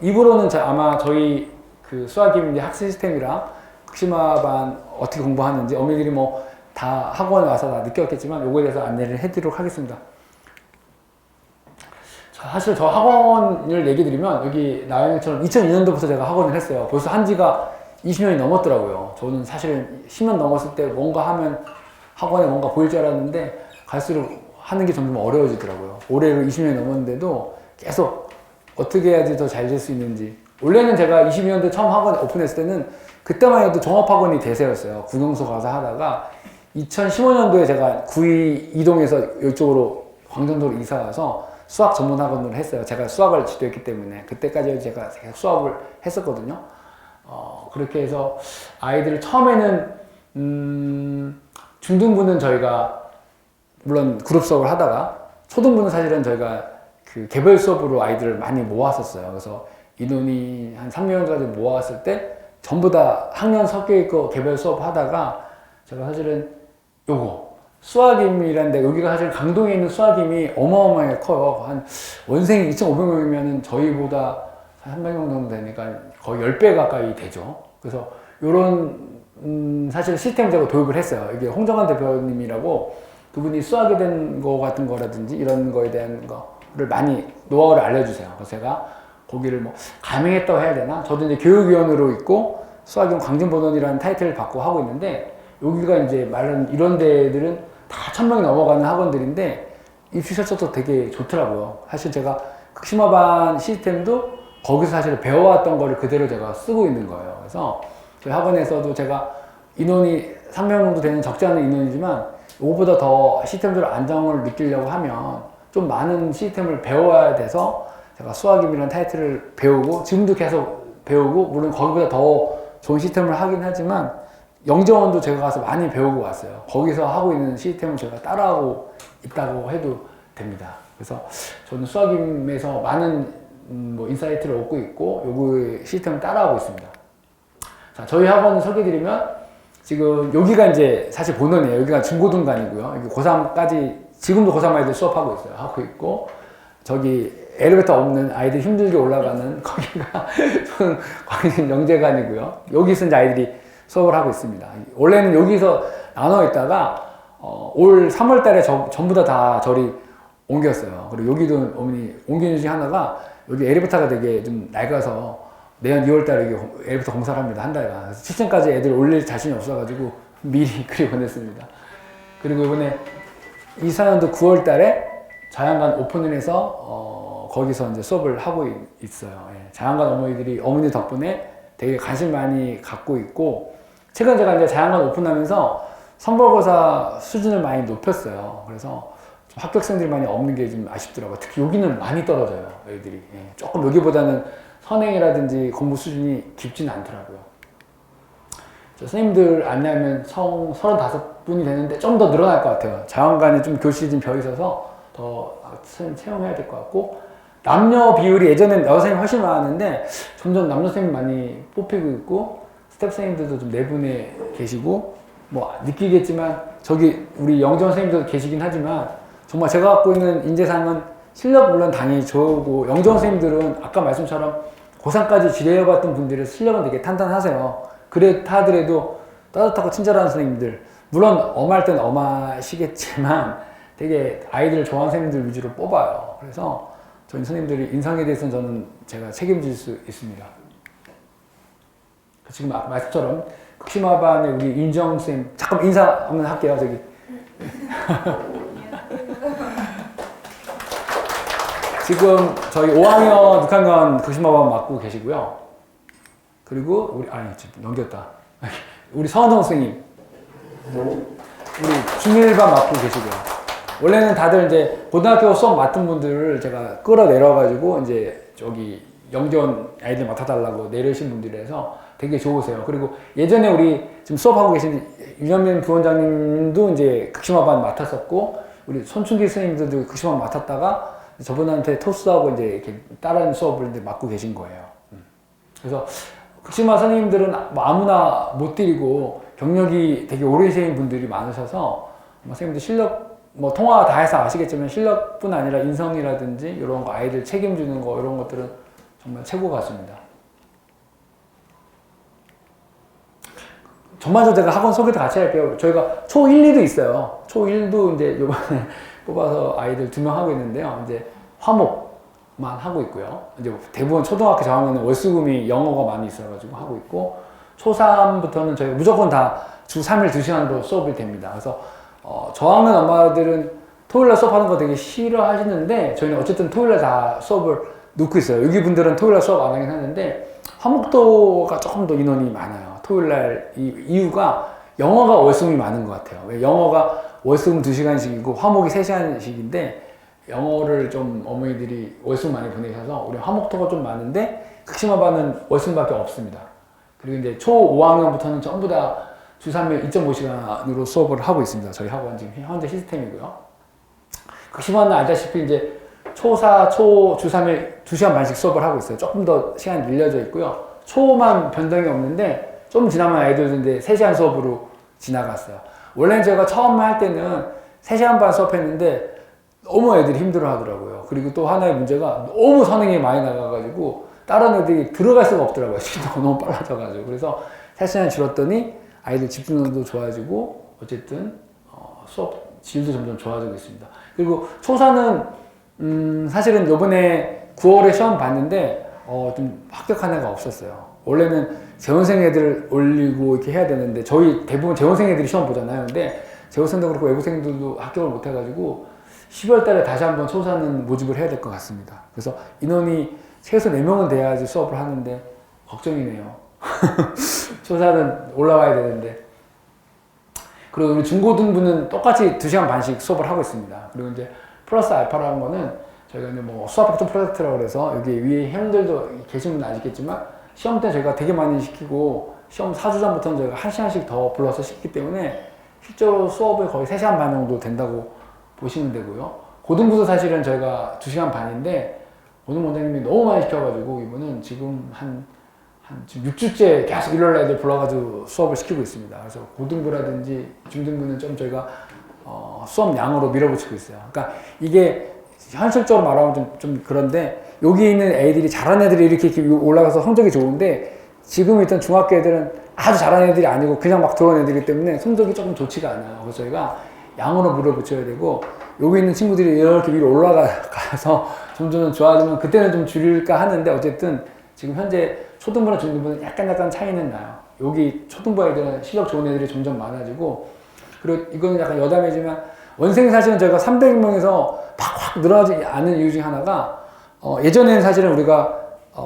입으로는 아마 저희 그 수학임 학습 시스템이랑 극심화반 어떻게 공부하는지 어머니들이 뭐 다 학원에 와서 다 느꼈겠지만 요거에 대해서 안내를 해드리도록 하겠습니다. 사실 저 학원을 얘기 드리면 여기 나영이처럼 2002년도부터 제가 학원을 했어요. 벌써 한 지가 20년이 넘었더라고요. 저는 사실 10년 넘었을 때 뭔가 하면 학원에 뭔가 보일 줄 알았는데 갈수록 하는 게 점점 어려워지더라고요. 올해로 20년이 넘었는데도 계속 어떻게 해야지 더 잘 될 수 있는지. 원래는 제가 22년도에 처음 학원 오픈했을 때는 그때만 해도 종합학원이 대세였어요. 국영수 가서 하다가 2015년도에 제가 구이 이동해서 이쪽으로 광전도로 이사 와서 수학 전문 학원을 했어요. 제가 수학을 지도했기 때문에 그때까지 제가 계속 수학을 했었거든요. 그렇게 해서 아이들을 처음에는 중등부는 저희가 물론 그룹 수업을 하다가 초등부는 사실은 저희가 그 개별 수업으로 아이들을 많이 모았었어요. 그래서 인원이 한 3명까지 모았을 때 전부 다 학년 섞여 있고 개별 수업 하다가 제가 사실은 요거 수학임이란데 여기가 사실 강동에 있는 수학임이 어마어마하게 커요. 한 원생이 2,500명이면 저희보다 300명 정도 되니까 거의 10배 가까이 되죠. 그래서 요런 사실 시스템을 제가 도입을 했어요. 이게 홍정환 대표님이라고 그분이 수학에 대한 거 같은 거라든지 이런 거에 대한 거를 많이 노하우를 알려주세요. 그래서 제가 거기를 뭐 감행했다고 해야 되나? 저도 이제 교육위원으로 있고 수학임 광진본원이라는 타이틀을 받고 하고 있는데 여기가 이제 말하는 이런 데들은 다 1000명이 넘어가는 학원들인데 입시 실적도 되게 좋더라고요. 사실 제가 극심화반 시스템도 거기서 사실 배워왔던 거를 그대로 제가 쓰고 있는 거예요. 그래서 저희 학원에서도 제가 인원이 3명 정도 되는 적지 않은 인원이지만 이거보다 더 시스템적으로 안정을 느끼려고 하면 좀 많은 시스템을 배워야 돼서 제가 수학임이라는 타이틀을 배우고 지금도 계속 배우고 물론 거기보다 더 좋은 시스템을 하긴 하지만 영재원도 제가 가서 많이 배우고 왔어요. 거기서 하고 있는 시스템을 제가 따라하고 있다고 해도 됩니다. 그래서 저는 수학임에서 많은 뭐 인사이트를 얻고 있고 요거 시스템을 따라하고 있습니다. 자, 저희 학원 소개드리면 지금 여기가 이제 사실 본원이에요. 여기가 중고등반이고요. 여기 고3까지 지금도 고3 아이들 수업하고 있어요. 하고 있고 저기 엘리베이터 없는 아이들 힘들게 올라가는 거기가 저는 광진 영재관이고요. 여기서 이제 아이들이 수업을 하고 있습니다. 원래는 여기서 나눠 있다가 올 3월 달에 전부 다 저리 옮겼어요. 그리고 여기도 어머니 옮기는 중에 하나가 여기 엘리베이터가 되게 좀 낡아서 내년 2월 달에 여기 엘리베이터 공사를 합니다. 한 달간. 그래서 7층까지 애들 올릴 자신이 없어가지고 미리 그리 보냈습니다. 그리고 이번에 24년도 9월 달에 자양관 오픈을 해서 거기서 이제 수업을 하고 있어요. 예. 자양관 어머니 덕분에 되게 관심 많이 갖고 있고 최근 제가 이제 자양관 오픈하면서 선별고사 수준을 많이 높였어요. 그래서 좀 합격생들이 많이 없는 게 좀 아쉽더라고요. 특히 여기는 많이 떨어져요, 애들이. 예. 조금 여기보다는 선행이라든지 공부 수준이 깊지는 않더라고요. 선생님들 안내하면 35분이 되는데 좀 더 늘어날 것 같아요. 자연관에 좀 교실이 좀 비어 있어서 더 채용해야 될 것 같고 남녀 비율이 예전엔 여선생님이 훨씬 많았는데 점점 남녀 선생님 많이 뽑히고 있고 스텝 선생님들도 좀 내분에 계시고 뭐 느끼겠지만 저기 우리 영정 선생님도 계시긴 하지만 정말 제가 갖고 있는 인재상은 실력 물론 당연히 좋고 영정 선생님들은 아까 말씀처럼 고3까지 지뢰해봤던 분들의 실력은 되게 탄탄하세요. 그렇다 하더라도 따뜻하고 친절한 선생님들 물론 엄할 땐 엄하시겠지만 되게 아이들을 좋아하는 선생님들 위주로 뽑아요. 그래서 저희 선생님들이 인상에 대해서는 저는 제가 책임질 수 있습니다. 지금 말씀처럼 극심화반의 우리 윤정 선생님 잠깐 인사 한번 할게요. 저기 지금 저희 5학년, 6학년 극심화반 맡고 계시고요. 그리고 우리 넘겼다. 우리 서원정 선생님 우리 중1반 맡고 계시고요. 원래는 다들 이제 고등학교 수업 맡은 분들을 제가 끌어내려가지고 이제 저기 영재원 아이들 맡아달라고 내려오신 분들이라서 되게 좋으세요. 그리고 예전에 우리 지금 수업하고 계신 윤현민 부원장님도 이제 극심화반 맡았었고 우리 손춘기 선생님들도 극심화반 맡았다가 저분한테 토스하고 이제 이렇게 다른 수업을 이제 맡고 계신 거예요. 그래서 극심화 선생님들은 뭐 아무나 못 드리고 경력이 되게 오래되신 분들이 많으셔서 선생님들 실력 뭐 통화 다 해서 아시겠지만 실력뿐 아니라 인성이라든지 이런 거 아이들 책임지는 거 이런 것들은 정말 최고 같습니다. 전반적으로 제가 학원 소개도 같이 할게요. 저희가 초 1, 2도 있어요. 초 1도 이제 요번에 뽑아서 아이들 2명 하고 있는데요. 이제 화목만 하고 있고요. 이제 대부분 초등학교 저학년은 월수금이 영어가 많이 있어가지고 하고 있고, 초 3부터는 저희가 무조건 다 주 3일 2시간으로 수업이 됩니다. 그래서 저학년 엄마들은 토요일날 수업하는 거 되게 싫어하시는데, 저희는 어쨌든 토요일날 다 수업을 놓고 있어요. 여기 분들은 토요일날 수업 안 하긴 하는데, 화목도가 조금 더 인원이 많아요. 토요일날 이유가 영어가 월수금이 많은 것 같아요. 왜 영어가 월수금 2시간씩이고 화목이 3시간씩인데, 영어를 좀 어머니들이 월수금 많이 보내셔서 우리 화목도가 좀 많은데 극심화반은 월수금밖에 없습니다. 그리고 이제 초 5학년부터는 전부 다 주 3일 2.5시간으로 수업을 하고 있습니다. 저희 학원 지금 현재 시스템이고요. 극심화는 알다시피 이제 초 4, 초 주 3일 2시간 반씩 수업을 하고 있어요. 조금 더 시간이 밀려져 있고요. 초만 변동이 없는데 좀 지나면 아이들도 이제 3시간 수업으로 지나갔어요. 원래는 제가 처음 할 때는 3시간 반 수업했는데 너무 애들이 힘들어 하더라고요. 그리고 또 하나의 문제가 너무 선행이 많이 나가가지고 다른 애들이 들어갈 수가 없더라고요. 시간이 너무 빨라져가지고. 그래서 3시간 줄었더니 아이들 집중력도 좋아지고 어쨌든 수업 질도 점점 좋아지고 있습니다. 그리고 초사는 사실은 요번에 9월에 시험 봤는데 좀 합격한 애가 없었어요. 원래는 재원생 애들 올리고 이렇게 해야 되는데 저희 대부분 재원생 애들이 시험 보잖아요. 근데 재원생도 그렇고 외부생들도 합격을 못 해가지고 12월 달에 다시 한번 초사는 모집을 해야 될 것 같습니다. 그래서 인원이 최소 4명은 돼야지 수업을 하는데 걱정이네요. 초사는 올라와야 되는데. 그리고 우리 중고등부는 똑같이 2시간 반씩 수업을 하고 있습니다. 그리고 이제 플러스 알파라는 거는 저희가 이제 뭐 수학 팩트 프로젝트라고 해서 여기 위에 형들도 계신 분은 아시겠지만 시험 때 저희가 되게 많이 시키고 시험 4주 전부터는 저희가 1시간씩 더 불러서 시키기 때문에 실제로 수업이 거의 3시간 반 정도 된다고 보시면 되고요. 고등부도 사실은 저희가 2시간 반인데 고등 원장님이 너무 많이 시켜가지고 이분은 지금 지금 6주째 계속 일요일 애들 불러가지고 수업을 시키고 있습니다. 그래서 고등부라든지 중등부는 좀 저희가 수업 양으로 밀어붙이고 있어요. 그러니까 이게 현실적으로 말하면 좀 그런데 여기 있는 애들이 잘하는 애들이 이렇게 올라가서 성적이 좋은데 지금 있던 중학교 애들은 아주 잘하는 애들이 아니고 그냥 막 들어온 애들이기 때문에 성적이 조금 좋지가 않아요. 그래서 저희가 양으로 밀어붙여야 되고 여기 있는 친구들이 이렇게 위로 올라가서 점점 좋아지면 그때는 좀 줄일까 하는데 어쨌든 지금 현재 초등부나 중등부는 약간 차이는 나요. 여기 초등부 애들은 실력 좋은 애들이 점점 많아지고 그리고 이건 약간 여담이지만 원생 사실은 저희가 300명에서 확 늘어나지 않은 이유 중에 하나가 예전에는 사실은 우리가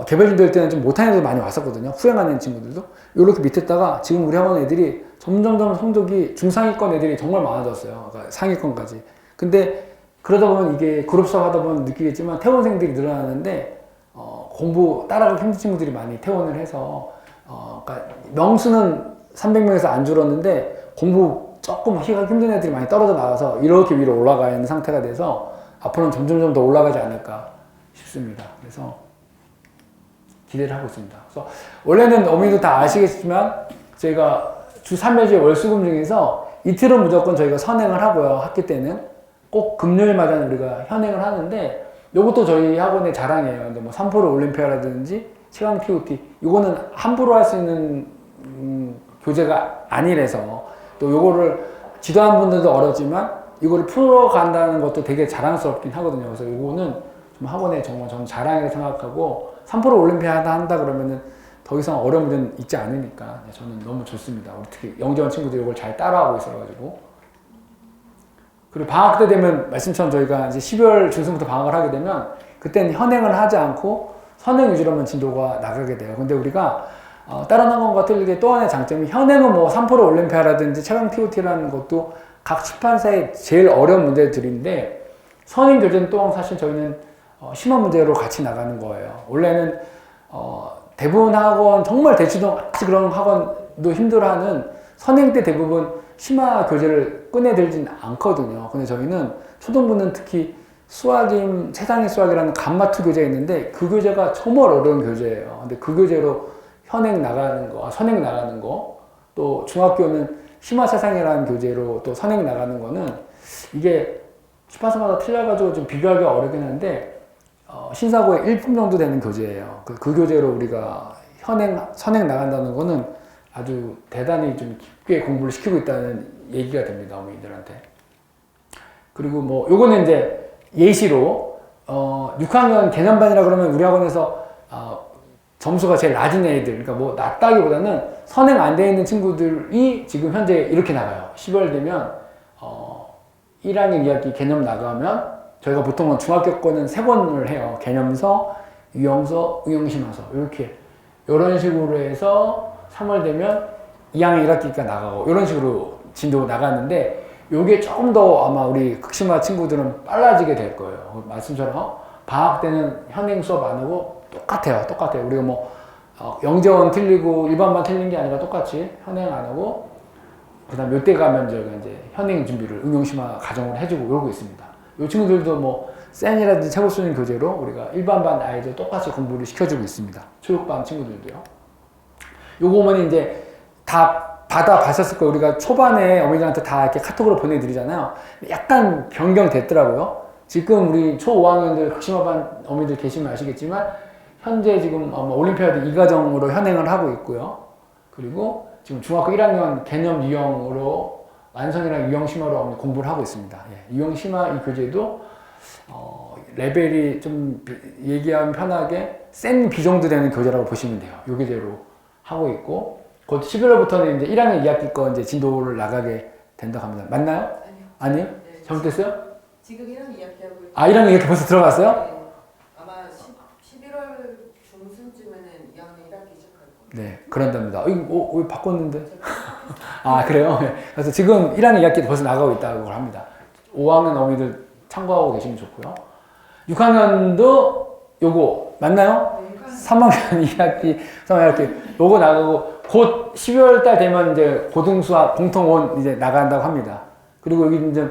개별진 될 때는 좀 못하는 애들 많이 왔었거든요. 후행하는 친구들도 이렇게 밑에다가 지금 우리 학원 애들이 점점 성적이 중상위권 애들이 정말 많아졌어요. 그러니까 상위권까지. 근데 그러다 보면 이게 그룹 수업 하다 보면 느끼겠지만 퇴원생들이 늘어나는데 공부 따라가기 힘든 친구들이 많이 퇴원을 해서 그러니까 명수는 300명에서 안 줄었는데 공부 조금 하기 힘든 애들이 많이 떨어져 나와서 이렇게 위로 올라가 있는 상태가 돼서 앞으로는 점점 더 올라가지 않을까 싶습니다. 그래서 기대를 하고 있습니다. 그래서 원래는 어머니도 다 아시겠지만 저희가 주 3일째 월수금 중에서 이틀은 무조건 저희가 선행을 하고요. 학기 때는 꼭 금요일마다 우리가 현행을 하는데 이것도 저희 학원의 자랑이에요. 근데 뭐 3프로 올림피아라든지 최강 POT 이거는 함부로 할 수 있는 교재가 아니라서 또 요거를 지도하는 분들도 어렵지만 이거를 풀어간다는 것도 되게 자랑스럽긴 하거든요. 그래서 요거는 좀 학원의 정말 저는 자랑이라고 생각하고 3프로 올림피아다 한다 그러면은 더 이상 어려운 문제는 있지 않으니까 저는 너무 좋습니다. 우리 특히 영재원 친구들이 이걸 잘 따라하고 있어가지고. 그리고 방학 때 되면 말씀처럼 저희가 이제 12월 중순부터 방학을 하게 되면 그때는 현행을 하지 않고 선행 위주로만 진도가 나가게 돼요. 근데 우리가 다른 학원과 틀리게 또 하나의 장점이 현행은 뭐 3프로 올림피아라든지 최강 TOT라는 것도 각 출판사의 제일 어려운 문제들인데 선행 교재는 또 사실 저희는 심한 문제로 같이 나가는 거예요. 원래는 대부분 학원 정말 대치동 같이 그런 학원도 힘들어하는 선행 때 대부분 심화 교재를 꺼내들진 않거든요. 근데 저희는 초등부는 특히 수학임, 최상위 수학이라는 감마2 교재가 있는데 그 교재가 정말 어려운 교재예요. 근데 그 교재로 현행 나가는 거, 선행 나가는 거, 또 중학교는 심화 세상이라는 교재로 또 선행 나가는 거는 이게 출판사마다 틀려가지고 좀 비교하기가 어렵긴 한데 신사고의 1품 정도 되는 교재예요. 그 교재로 우리가 선행 나간다는 거는 아주 대단히 좀 깊게 공부를 시키고 있다는 얘기가 됩니다. 어머니들한테. 그리고 뭐 요거는 이제 예시로 6학년 개념반이라 그러면 우리 학원에서 점수가 제일 낮은 애들, 그러니까 뭐 낮다기보다는 선행 안 돼 있는 친구들이 지금 현재 이렇게 나가요. 10월 되면 1학년 2학기 개념 나가면 저희가 보통은 중학교 거는 3번을 해요. 개념서, 유형서, 응용심화서 이렇게 이런 식으로 해서 3월 되면 2학년 1학기가 나가고 이런 식으로 진도 나갔는데 요게 조금 더 아마 우리 극심화 친구들은 빨라지게 될 거예요. 말씀처럼 방학 때는 현행 수업 안 하고 똑같아요. 우리가 뭐 영재원 틀리고 일반반 틀린 게 아니라 똑같이 현행 안 하고 그다음 몇 대 가면 저희가 이제 현행 준비를 응용심화 과정으로 해주고 이러고 있습니다. 이 친구들도 뭐 센이라든지 최고수능 교재로 우리가 일반반 아이들 똑같이 공부를 시켜주고 있습니다. 초육반 친구들도요. 요거는 이제 다 받아봤었을 거예요. 우리가 초반에 어머니들한테 다 이렇게 카톡으로 보내드리잖아요. 약간 변경됐더라고요. 지금 우리 초 5학년들 극심화반 어머니들 계시면 아시겠지만 현재 지금 올림피아드 2과정으로 현행을 하고 있고요. 그리고 지금 중학교 1학년 개념 유형으로 완성이랑 유형 심화로 공부를 하고 있습니다. 예, 유형 심화 이 교재도 레벨이 좀 얘기하면 편하게 센 B 정도 되는 교재라고 보시면 돼요. 이 교재로 하고 있고 곧 11월부터는 이제 1학년 2학기 거 이제 진도를 나가게 된다고 합니다. 맞나요? 아니요. 네, 잘못됐어요? 지금 1학년 2학기 하고 있어요. 1학년 2학기 벌써 들어갔어요? 네. 아마 11월 중순쯤에는 2학년 1학기 시작할 거예요. 네, 그런답니다. 이거 왜 바꿨는데? 아, 그래요? 그래서 지금 1학년 2학기 벌써 나가고 있다고 합니다. 5학년 어머니들 참고하고 계시면 좋고요. 6학년도 요거 맞나요? 네, 3학년 2학기, 3학기 요거 나가고 곧 12월 달 되면 이제 고등수학 공통원 이제 나간다고 합니다. 그리고 여기 이제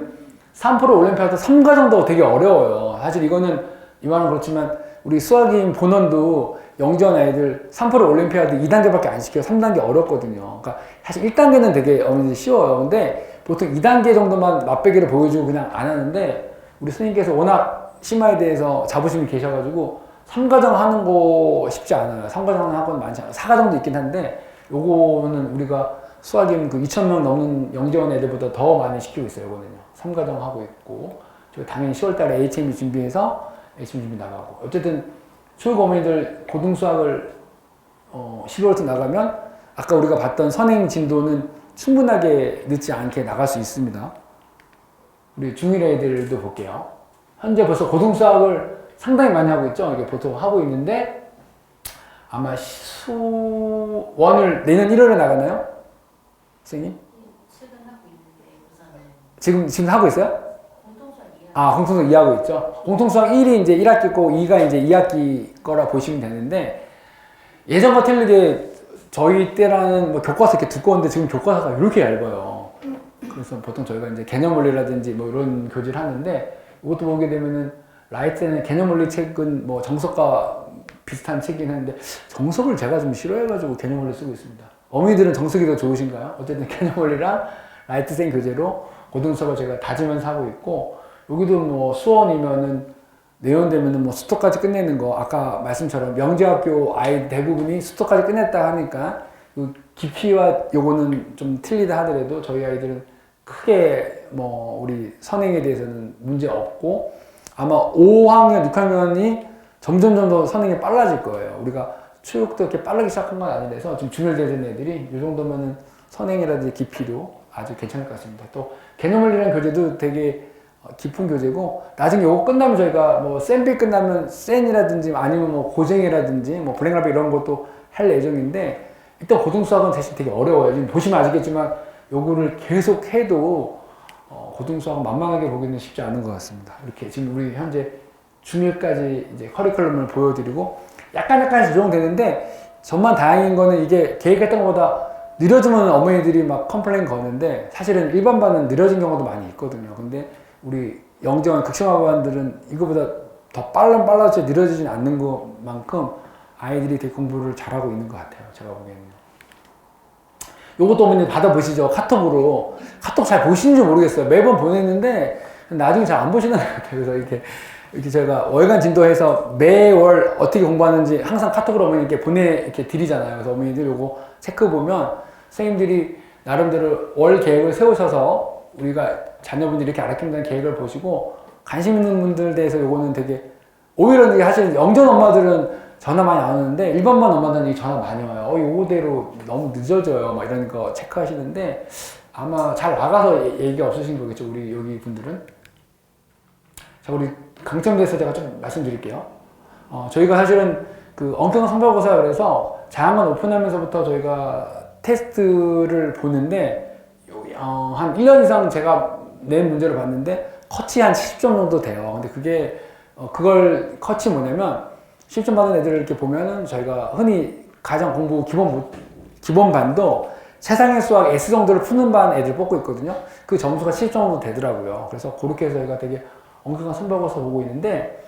3% 올림피아드 3과정도 되게 어려워요. 사실 이거는 이만은 그렇지만 우리 수학인 본원도 영재원 아이들 3% 올림피아드 2단계밖에 안 시켜요. 3단계 어렵거든요. 그러니까 사실 1단계는 되게 쉬워요. 근데 보통 2단계 정도만 맛배기를 보여주고 그냥 안 하는데 우리 선생님께서 워낙 심화에 대해서 자부심이 계셔가지고 3과정 하는 거 쉽지 않아요. 3과정 하는 학원 많지 않아요. 4과정도 있긴 한데 요거는 우리가 수학인 그 2,000명 넘는 영재원 애들보다 더 많이 시키고 있어요. 요거는요. 3과정 하고 있고 당연히 10월달에 HME 준비해서 HME 준비 나가고 어쨌든 초육 어머니들 고등수학을 11월부터 나가면 아까 우리가 봤던 선행 진도는 충분하게 늦지 않게 나갈 수 있습니다. 우리 중1 애들도 볼게요. 현재 벌써 고등수학을 상당히 많이 하고 있죠. 이게 보통 하고 있는데 아마 수원을 내년 1월에 나가나요? 선생님? 출근하고 있는데 우선은 지금 하고 있어요? 공통수학 이해. 공통수학 2하고 있죠. 공통수학 1이 이제 1학기고 2가 이제 2학기 거라 보시면 되는데 예전과 틀리게 저희 때라는 뭐 교과서 이렇게 두꺼운데 지금 교과서가 이렇게 얇아요. 그래서 보통 저희가 이제 개념원리라든지 뭐 이런 교재를 하는데 이것도 보게 되면은 라이트는 개념원리 책은 뭐 정석과 비슷한 책이긴 한데 정석을 제가 좀 싫어해가지고 개념원리 쓰고 있습니다. 어머니들은 정석이 더 좋으신가요? 어쨌든 개념원리랑 라이트생 교재로 고등수학을 제가 다지면서 하고 있고 여기도 뭐 수원이면은 내연되면은 뭐 수토까지 끝내는 거 아까 말씀처럼 명제학교 아이 대부분이 수토까지 끝냈다 하니까 그 깊이와 요거는 좀 틀리다 하더라도 저희 아이들은 크게 뭐 우리 선행에 대해서는 문제 없고 아마 5학년, 6학년이 점점 더 선행이 빨라질 거예요. 우리가 초육도 이렇게 빠르게 시작한 건 아니라서 지금 중열되는 애들이 이 정도면은 선행이라든지 깊이도 아주 괜찮을 것 같습니다. 또 개념원리라는 교재도 되게 깊은 교재고 나중에 이거 끝나면 저희가 뭐 센비 끝나면 센이라든지 아니면 뭐 고쟁이라든지 뭐 블랙라벨 이런 것도 할 예정인데 일단 고등수학은 사실 되게 어려워요. 지금 보시면 아시겠지만 요거를 계속 해도 고등수학은 만만하게 보기는 쉽지 않은 것 같습니다. 이렇게 지금 우리 현재 중1까지 이제 커리큘럼을 보여드리고 약간 조정되는데 전만 다행인 거는 이게 계획했던 것보다 느려지면 어머니들이 막 컴플레인 거는데 사실은 일반반은 느려진 경우도 많이 있거든요. 근데 우리 영재원 극심화반들은 이거보다 더 빨라져 느려지진 않는 것만큼 아이들이 되게 공부를 잘하고 있는 것 같아요. 제가 보기에는. 요것도 어머니 받아보시죠. 카톡으로. 카톡 잘 보시는지 모르겠어요. 매번 보냈는데 나중에 잘 안 보시는 것 같아요. 그래서 이렇게 이렇게 제가 월간 진도해서 매월 어떻게 공부하는지 항상 카톡으로 어머니께 이렇게 드리잖아요. 그래서 어머니들 요거 체크 보면 선생님들이 나름대로 월 계획을 세우셔서 우리가 자녀분들이 이렇게 알아낀다는 계획을 보시고 관심 있는 분들 대해서 요거는 되게 오히려 이게 사실 영전 엄마들은 전화 많이 안 오는데 일반만 엄마들은 전화 많이 와요. 요거대로 너무 늦어져요. 막 이런 거 체크하시는데 아마 잘 나가서 얘기가 없으신 거겠죠. 우리 여기 분들은. 자, 우리 강점에 대해서 제가 좀 말씀드릴게요. 저희가 사실은 그 엄평 성별고사 그래서 자양관 오픈하면서부터 저희가 테스트를 보는데 한 1년 이상 제가 낸 문제를 봤는데 컷이 한 70점 정도 돼요. 근데 그게 그걸 컷이 뭐냐면 10점 받은 애들을 이렇게 보면은 저희가 흔히 가장 공부 기본 반도 세상의 수학 S 정도를 푸는 반 애들 뽑고 있거든요. 그 점수가 70점 정도 되더라고요. 그래서 그렇게 해서 저희가 되게 엄청난 선별고사 보고 있는데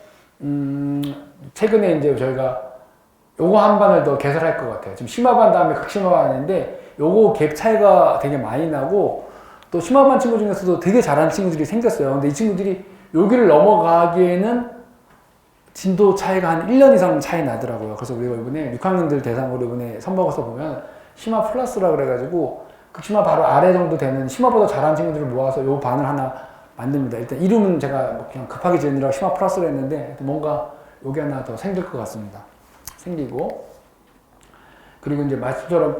최근에 이제 저희가 요거 한 반을 더 개설할 것 같아요. 지금 심화반 다음에 극심화반인데 요거 갭 차이가 되게 많이 나고 또 심화반 친구 중에서도 되게 잘하는 친구들이 생겼어요. 근데 이 친구들이 여기를 넘어가기에는 진도 차이가 한 1년 이상 차이 나더라고요. 그래서 우리가 이번에 6학년들 대상으로 이번에 선별고사 보면 심화 플러스라 그래가지고 극심화 바로 아래 정도 되는 심화보다 잘하는 친구들을 모아서 요 반을 하나 만듭니다. 일단 이름은 제가 그냥 급하게 지으느라고 심화 플러스로 했는데 뭔가 여기 하나 더 생길 것 같습니다. 생기고 그리고 이제 말씀처럼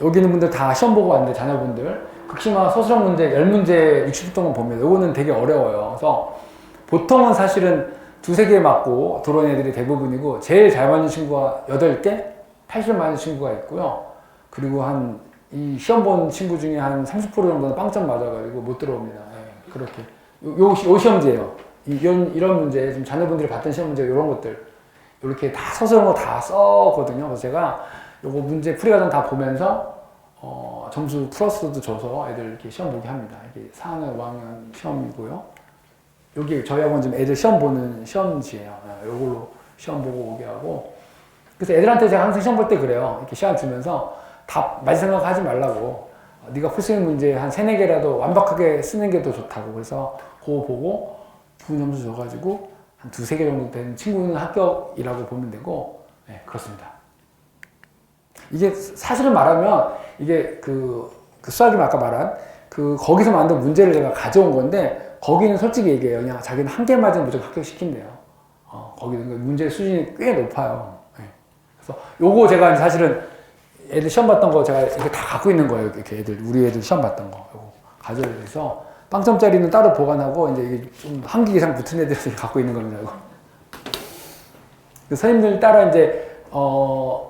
여기 있는 분들 다 시험 보고 왔는데 자녀분들 극심화 서술형 문제 10문제 60분 동안 보면 요거는 되게 어려워요. 그래서 보통은 사실은 두세 개 맞고 들어온 애들이 대부분이고 제일 잘 맞는 친구가 8개, 80점 맞는 친구가 있고요. 그리고 이 시험 본 친구 중에 한 30% 정도는 빵점 맞아가지고 못 들어옵니다. 네, 그렇게. 요 시험지예요. 이런 문제, 지금 자녀분들이 봤던 시험 문제, 이런 것들. 이렇게 다 서술형으로 다 썼거든요. 그래서 제가 요거 문제 풀이 과정 다 보면서, 점수 플러스도 줘서 애들 이렇게 시험 보게 합니다. 이게 4학년, 5학년 시험이고요. 여기 저희 학원 지금 애들 시험 보는 시험지예요. 요걸로 시험 보고 오게 하고. 그래서 애들한테 제가 항상 시험 볼 때 그래요. 이렇게 시험 주면서 답 맞을 생각하지 말라고. 네가 풀 수 있는 문제 한 3, 4개라도 완벽하게 쓰는 게 더 좋다고. 그래서 그거 보고 부분 점수 줘가지고 한 2, 3개 정도 된 친구는 합격이라고 보면 되고, 네, 그렇습니다. 이게 사실을 말하면 이게 그 수학이 아까 말한 거기서 만든 문제를 제가 가져온 건데 거기는 솔직히 얘기해요. 그냥 자기는 한 개 맞으면 무조건 합격시킨대요. 거기는 문제 수준이 꽤 높아요. 네. 그래서 요거 제가 사실은 애들 시험 봤던 거 제가 이렇게 다 갖고 있는 거예요. 이렇게 우리 애들 시험 봤던 거. 요거 가져야 돼서 빵점짜리는 따로 보관하고 이제 이게 좀 한 개 이상 붙은 애들을 갖고 있는 겁니다. 이거. 선생님들 따라 이제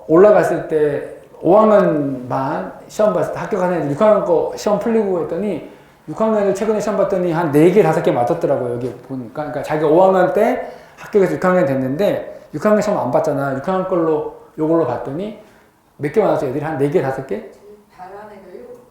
올라갔을 때 5학년 반 시험 봤을 때 합격한 애들 6학년 거 시험 풀리고 했더니 6학년 애들 최근에 시험 봤더니 한 4개, 5개 맞았더라고요. 여기 보니까. 그러니까 자기가 5학년 때 합격해서 6학년 됐는데 6학년 시험 안 봤잖아. 6학년 걸로 요걸로 봤더니 몇 개 맞았죠? 애들이 한 4개, 5개? 다른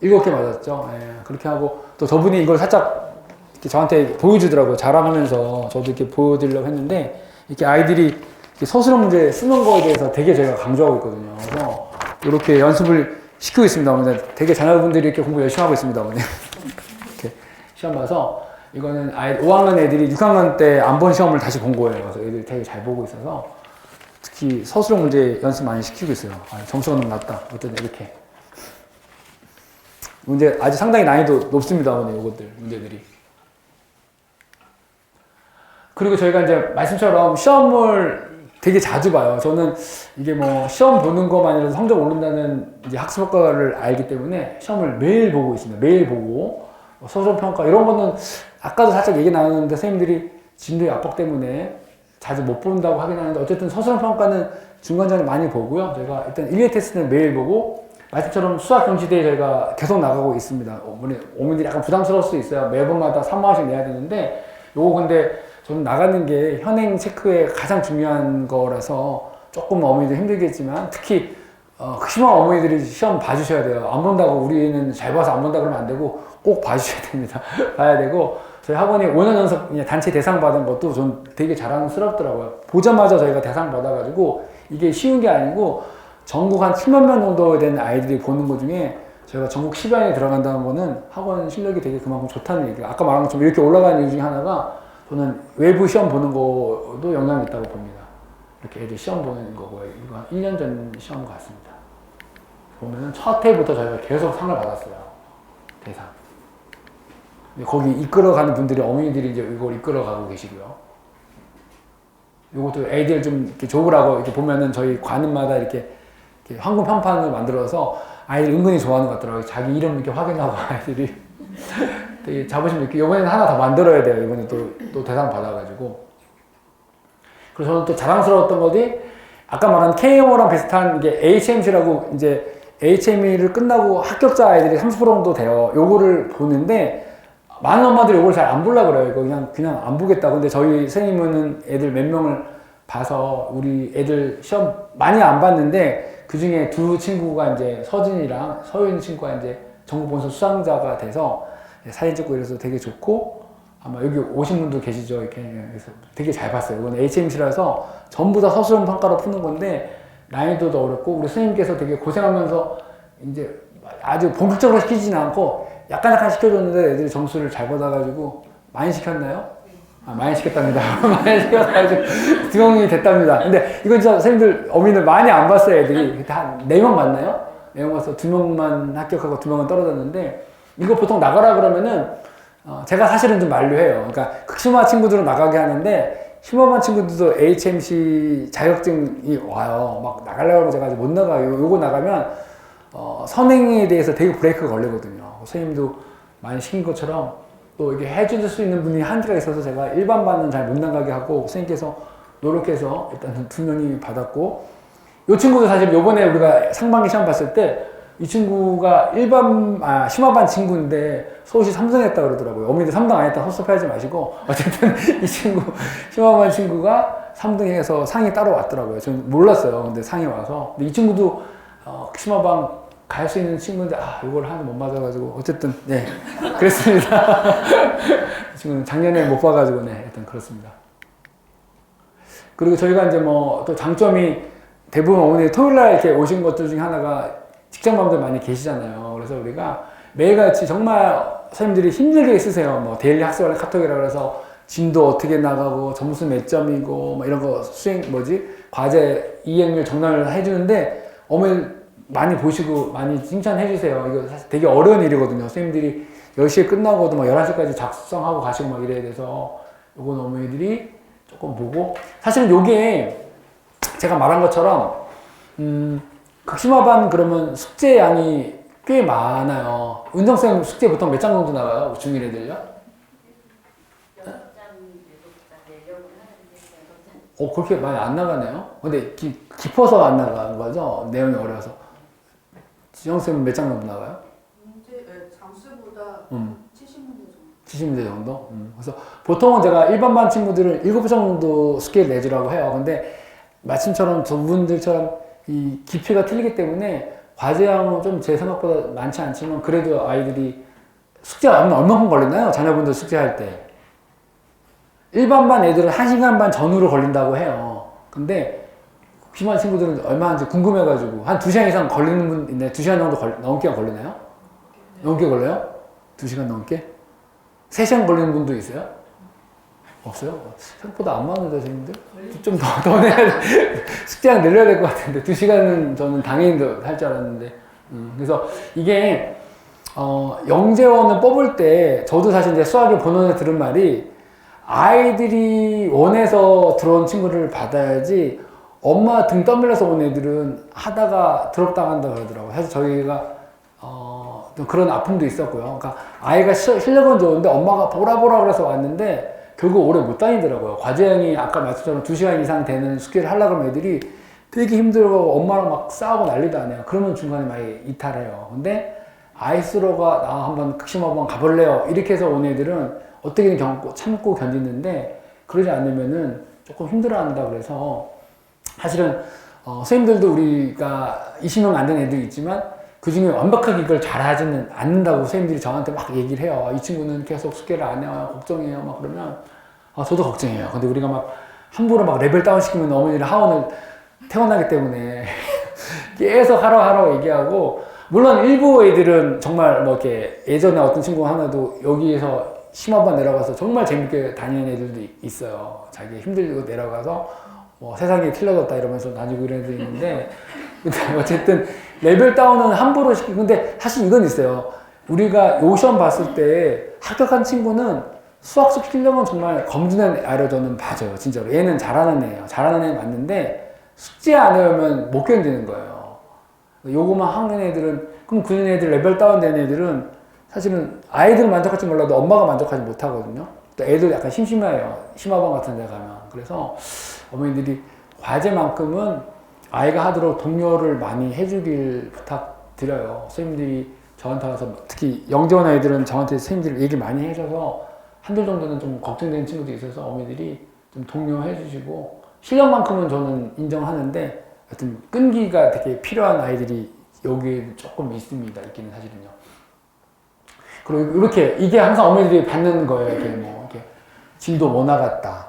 애가 7개 맞았죠. 예, 그렇게 하고 또 저분이 이걸 살짝 이렇게 저한테 보여주더라고요. 자랑하면서 저도 이렇게 보여드리려고 했는데 이렇게 아이들이 이렇게 서술형 문제 쓰는 거에 대해서 되게 저희가 강조하고 있거든요. 그래서 이렇게 연습을 시키고 있습니다. 오늘 되게 자녀분들이 이렇게 공부 열심히 하고 있습니다. 오늘 이렇게 시험 봐서 이거는 5학년 애들이 6학년 때 안 본 시험을 다시 본 거예요. 그래서 애들이 되게 잘 보고 있어서 특히 서술형 문제 연습 많이 시키고 있어요. 점수가 너무 낮다. 어쨌든 이렇게 문제 아주 상당히 난이도 높습니다. 오늘 이것들 문제들이. 그리고 저희가 이제 말씀처럼 시험을 되게 자주 봐요. 저는 이게 뭐 시험 보는 것만이라도 성적 오른다는 이제 학습 효과를 알기 때문에 시험을 매일 보고 있습니다. 매일 보고 서술 평가 이런 거는 아까도 살짝 얘기 나눴는데 선생님들이 진도의 압박 때문에 자주 못 본다고 하긴 하는데 어쨌든 서술 평가는 중간중간에 많이 보고요. 저희가 일단 1, 2 테스트는 매일 보고 말씀처럼 수학 경시대에 저희가 계속 나가고 있습니다. 어머니들이 약간 부담스러울 수도 있어요. 매번마다 3만원씩 내야 되는데 요거 근데 저는 나가는 게 현행 체크에 가장 중요한 거라서 조금 어머니들 힘들겠지만 특히 심한 어머니들이 시험 봐주셔야 돼요. 안 본다고 우리는 잘 봐서 안 본다 그러면 안 되고 꼭 봐주셔야 됩니다. 봐야 되고 저희 학원이 5년 연속 단체 대상 받은 것도 전 되게 자랑스럽더라고요. 보자마자 저희가 대상 받아가지고 이게 쉬운 게 아니고 전국 한 7만 명 정도 된 아이들이 보는 것 중에 저희가 전국 10위 안에 들어간다는 거는 학원 실력이 되게 그만큼 좋다는 얘기예요. 아까 말한 것처럼 이렇게 올라가는 이유 중에 하나가 저는 외부 시험 보는 거도 영향이 있다고 봅니다. 이렇게 애들 시험 보는 거고요. 이거 한 1년 전 시험 같습니다. 보면은 첫 해부터 저희가 계속 상을 받았어요. 대상. 거기 이끌어가는 분들이 어머니들이 이제 이걸 이끌어가고 계시고요. 이것도 애들 좀 이렇게 좋으라고 이렇게 보면은 저희 관음마다 이렇게 황금 평판을 만들어서 아이들 은근히 좋아하는 것 같더라고요. 자기 이름 이렇게 확인하고 아이들이 되게 자부심 있게 이번에는 하나 더 만들어야 돼요. 이번에 또 대상 받아가지고. 그래서 저는 또 자랑스러웠던 것이 아까 말한 KMO랑 비슷한 게 HMC라고 이제 HME를 끝나고 합격자 아이들이 30% 정도 돼요. 요거를 보는데 많은 엄마들이 요걸 잘 안 보려고 그래요. 이거 그냥 안 보겠다. 근데 저희 선생님은 애들 몇 명을 봐서 우리 애들 시험 많이 안 봤는데 그 중에 두 친구가 이제 서진이랑 서윤 친구가 이제 전국 본선 수상자가 돼서 사진 찍고 이래서 되게 좋고 아마 여기 오신 분도 계시죠. 이렇게 그래서 되게 잘 봤어요. 이건 HMC라서 전부 다 서술형 평가로 푸는 건데 난이도도 어렵고 우리 선생님께서 되게 고생하면서 이제 아주 본격적으로 시키지는 않고 약간 시켜줬는데 애들이 점수를 잘 받아가지고 많이 시켰나요? 아, 많이 시켰답니다. 많이 시켜가지고 2명이 됐답니다. 근데 이건 진짜 선생님들 어머니들 많이 안 봤어요. 애들이 한 4명 봤나요? 4명 봐서 2명만 합격하고 2명은 떨어졌는데 이거 보통 나가라 그러면은 제가 사실은 좀 만류해요. 그러니까 극심한 친구들은 나가게 하는데 심오한 친구들도 HMC 자격증이 와요. 막 나가려고 하면 제가 아직 못 나가요. 요거 나가면 선행에 대해서 되게 브레이크가 걸리거든요. 선생님도 많이 시킨 것처럼 또 이게 해줄 수 있는 분이 한계가 있어서 제가 일반반은 잘 못 나가게 하고 선생님께서 노력해서 일단 2명이 받았고 이 친구도 사실 요번에 우리가 상반기 시험 봤을 때 이 친구가 심화반 친구인데 서울시 3등 했다 그러더라고요. 어머니들 3등 안 했다 헛섭하지 마시고 어쨌든 이 친구 심화반 친구가 3등 해서 상이 따로 왔더라고요. 저는 몰랐어요. 근데 상이 와서 근데 이 친구도 심화반 갈 수 있는 친구인데 이걸 하나 못 맞아가지고 어쨌든 네 그랬습니다. 이 친구는 작년에 못 봐가지고 네 일단 그렇습니다. 그리고 저희가 이제 뭐 또 장점이 대부분 어머니 토요일날 이렇게 오신 것들 중에 하나가 직장맘들 많이 계시잖아요. 그래서 우리가 매일같이 정말 선생님들이 힘들게 쓰세요. 뭐 데일리 학습하는 카톡이라 그래서 진도 어떻게 나가고 점수 몇 점이고 뭐 이런 거 과제 이행률 정리를 해주는데 어머니 많이 보시고 많이 칭찬해 주세요. 이거 사실 되게 어려운 일이거든요. 선생님들이 10시에 끝나고도 막 11시까지 작성하고 가시고 막 이래야 돼서 요건 어머니들이 조금 보고 사실은 요게 제가 말한 것처럼 극심화반 그러면 숙제 양이 꽤 많아요. 은정쌤 숙제 보통 몇 장 정도 나와요? 중1 애들요? 그렇게 많이 안 나가네요? 근데 깊어서 안 나가는 거죠? 내용이 어려워서. 지영쌤은 몇 장 정도 나가요? 잠수보다 70문제 정도. 70문제 정도? 그래서 보통은 제가 일반반 친구들은 7장 정도 숙제를 내주라고 해요. 근데 마침처럼 저분들처럼 이 깊이가 틀리기 때문에 과제량은 좀 제 생각보다 많지 않지만 그래도 아이들이 숙제가 얼마큼 걸리나요? 자녀분들 숙제할 때. 일반반 애들은 1시간 반 전후로 걸린다고 해요. 근데 심한 친구들은 얼마인지 궁금해가지고 한 2시간 이상 걸리는 분 있나요? 2시간 정도 넘게 걸리나요? 넘게 걸려요? 2시간 넘게? 3시간 걸리는 분도 있어요? 없어요? 생각보다 안 많은데 선생님들? 좀 더 내야 돼. 숙제량 늘려야 될 것 같은데 2시간은 저는 당연히 할 줄 알았는데 그래서 이게 영재원을 뽑을 때 저도 사실 이제 수학의 본원에 들은 말이 아이들이 원해서 들어온 친구를 받아야지 엄마 등 떠밀려서 온 애들은 하다가 드롭당한다 그러더라고요. 사실 저희가 그런 아픔도 있었고요. 그러니까 아이가 실력은 좋은데 엄마가 보라 그래서 왔는데 결국 오래 못 다니더라고요. 과제량이 아까 말씀처럼 2시간 이상 되는 숙제를 하려고 하면 애들이 되게 힘들고 엄마랑 막 싸우고 난리도 안 해요. 그러면 중간에 많이 이탈해요. 근데 아이스로가 나 한번 극심화반 가볼래요. 이렇게 해서 온 애들은 어떻게든 참고 견디는데 그러지 않으면은 조금 힘들어한다 그래서 사실은 선생님들도 우리가 20명 안 되는 애들이 있지만 그 중에 완벽하게 이걸 잘하지는 않는다고 선생님들이 저한테 막 얘기를 해요. 이 친구는 계속 숙제를 안 해요. 걱정해요. 막 그러면 저도 걱정해요. 근데 우리가 막 함부로 막 레벨 다운 시키면 어머니들 하원을 태어나기 때문에 계속 하라고 얘기하고 물론 일부 애들은 정말 뭐 이렇게 예전에 어떤 친구 하나도 여기에서 심화반 내려가서 정말 재밌게 다니는 애들도 있어요. 자기 힘들고 내려가서 뭐 세상이 틀려졌다 이러면서 다니고 이런 애들이 있는데 근데 어쨌든 레벨 다운은 함부로 시키고 근데 사실 이건 있어요. 우리가 요 시험 봤을 때 합격한 친구는 수학 시키려면 정말 검증된 애로 저는 봐줘요. 진짜로. 얘는 잘하는 애예요. 잘하는 애 맞는데 숙제 안 해오면 못 견디는 거예요. 요거만 하는 애들은 그럼 그 애들 레벨 다운된 애들은 사실은 아이들은 만족할지 몰라도 엄마가 만족하지 못하거든요. 또 애들 약간 심심해요. 심화반 같은 데 가면. 그래서 어머니들이 과제만큼은 아이가 하도록 독려를 많이 해주길 부탁드려요. 선생님들이 저한테 와서 특히 영재원 아이들은 저한테 선생님들이 얘기 많이 해줘서 한둘 정도는 좀 걱정되는 친구도 있어서 어머니들이 좀 독려해 주시고 실력만큼은 저는 인정하는데 하여튼 끈기가 되게 필요한 아이들이 여기에 조금 있습니다. 있기는 사실은요. 그리고 이렇게 이게 항상 어머니들이 받는 거예요. 이렇게 뭐 이렇게 진도 뭐 나갔다.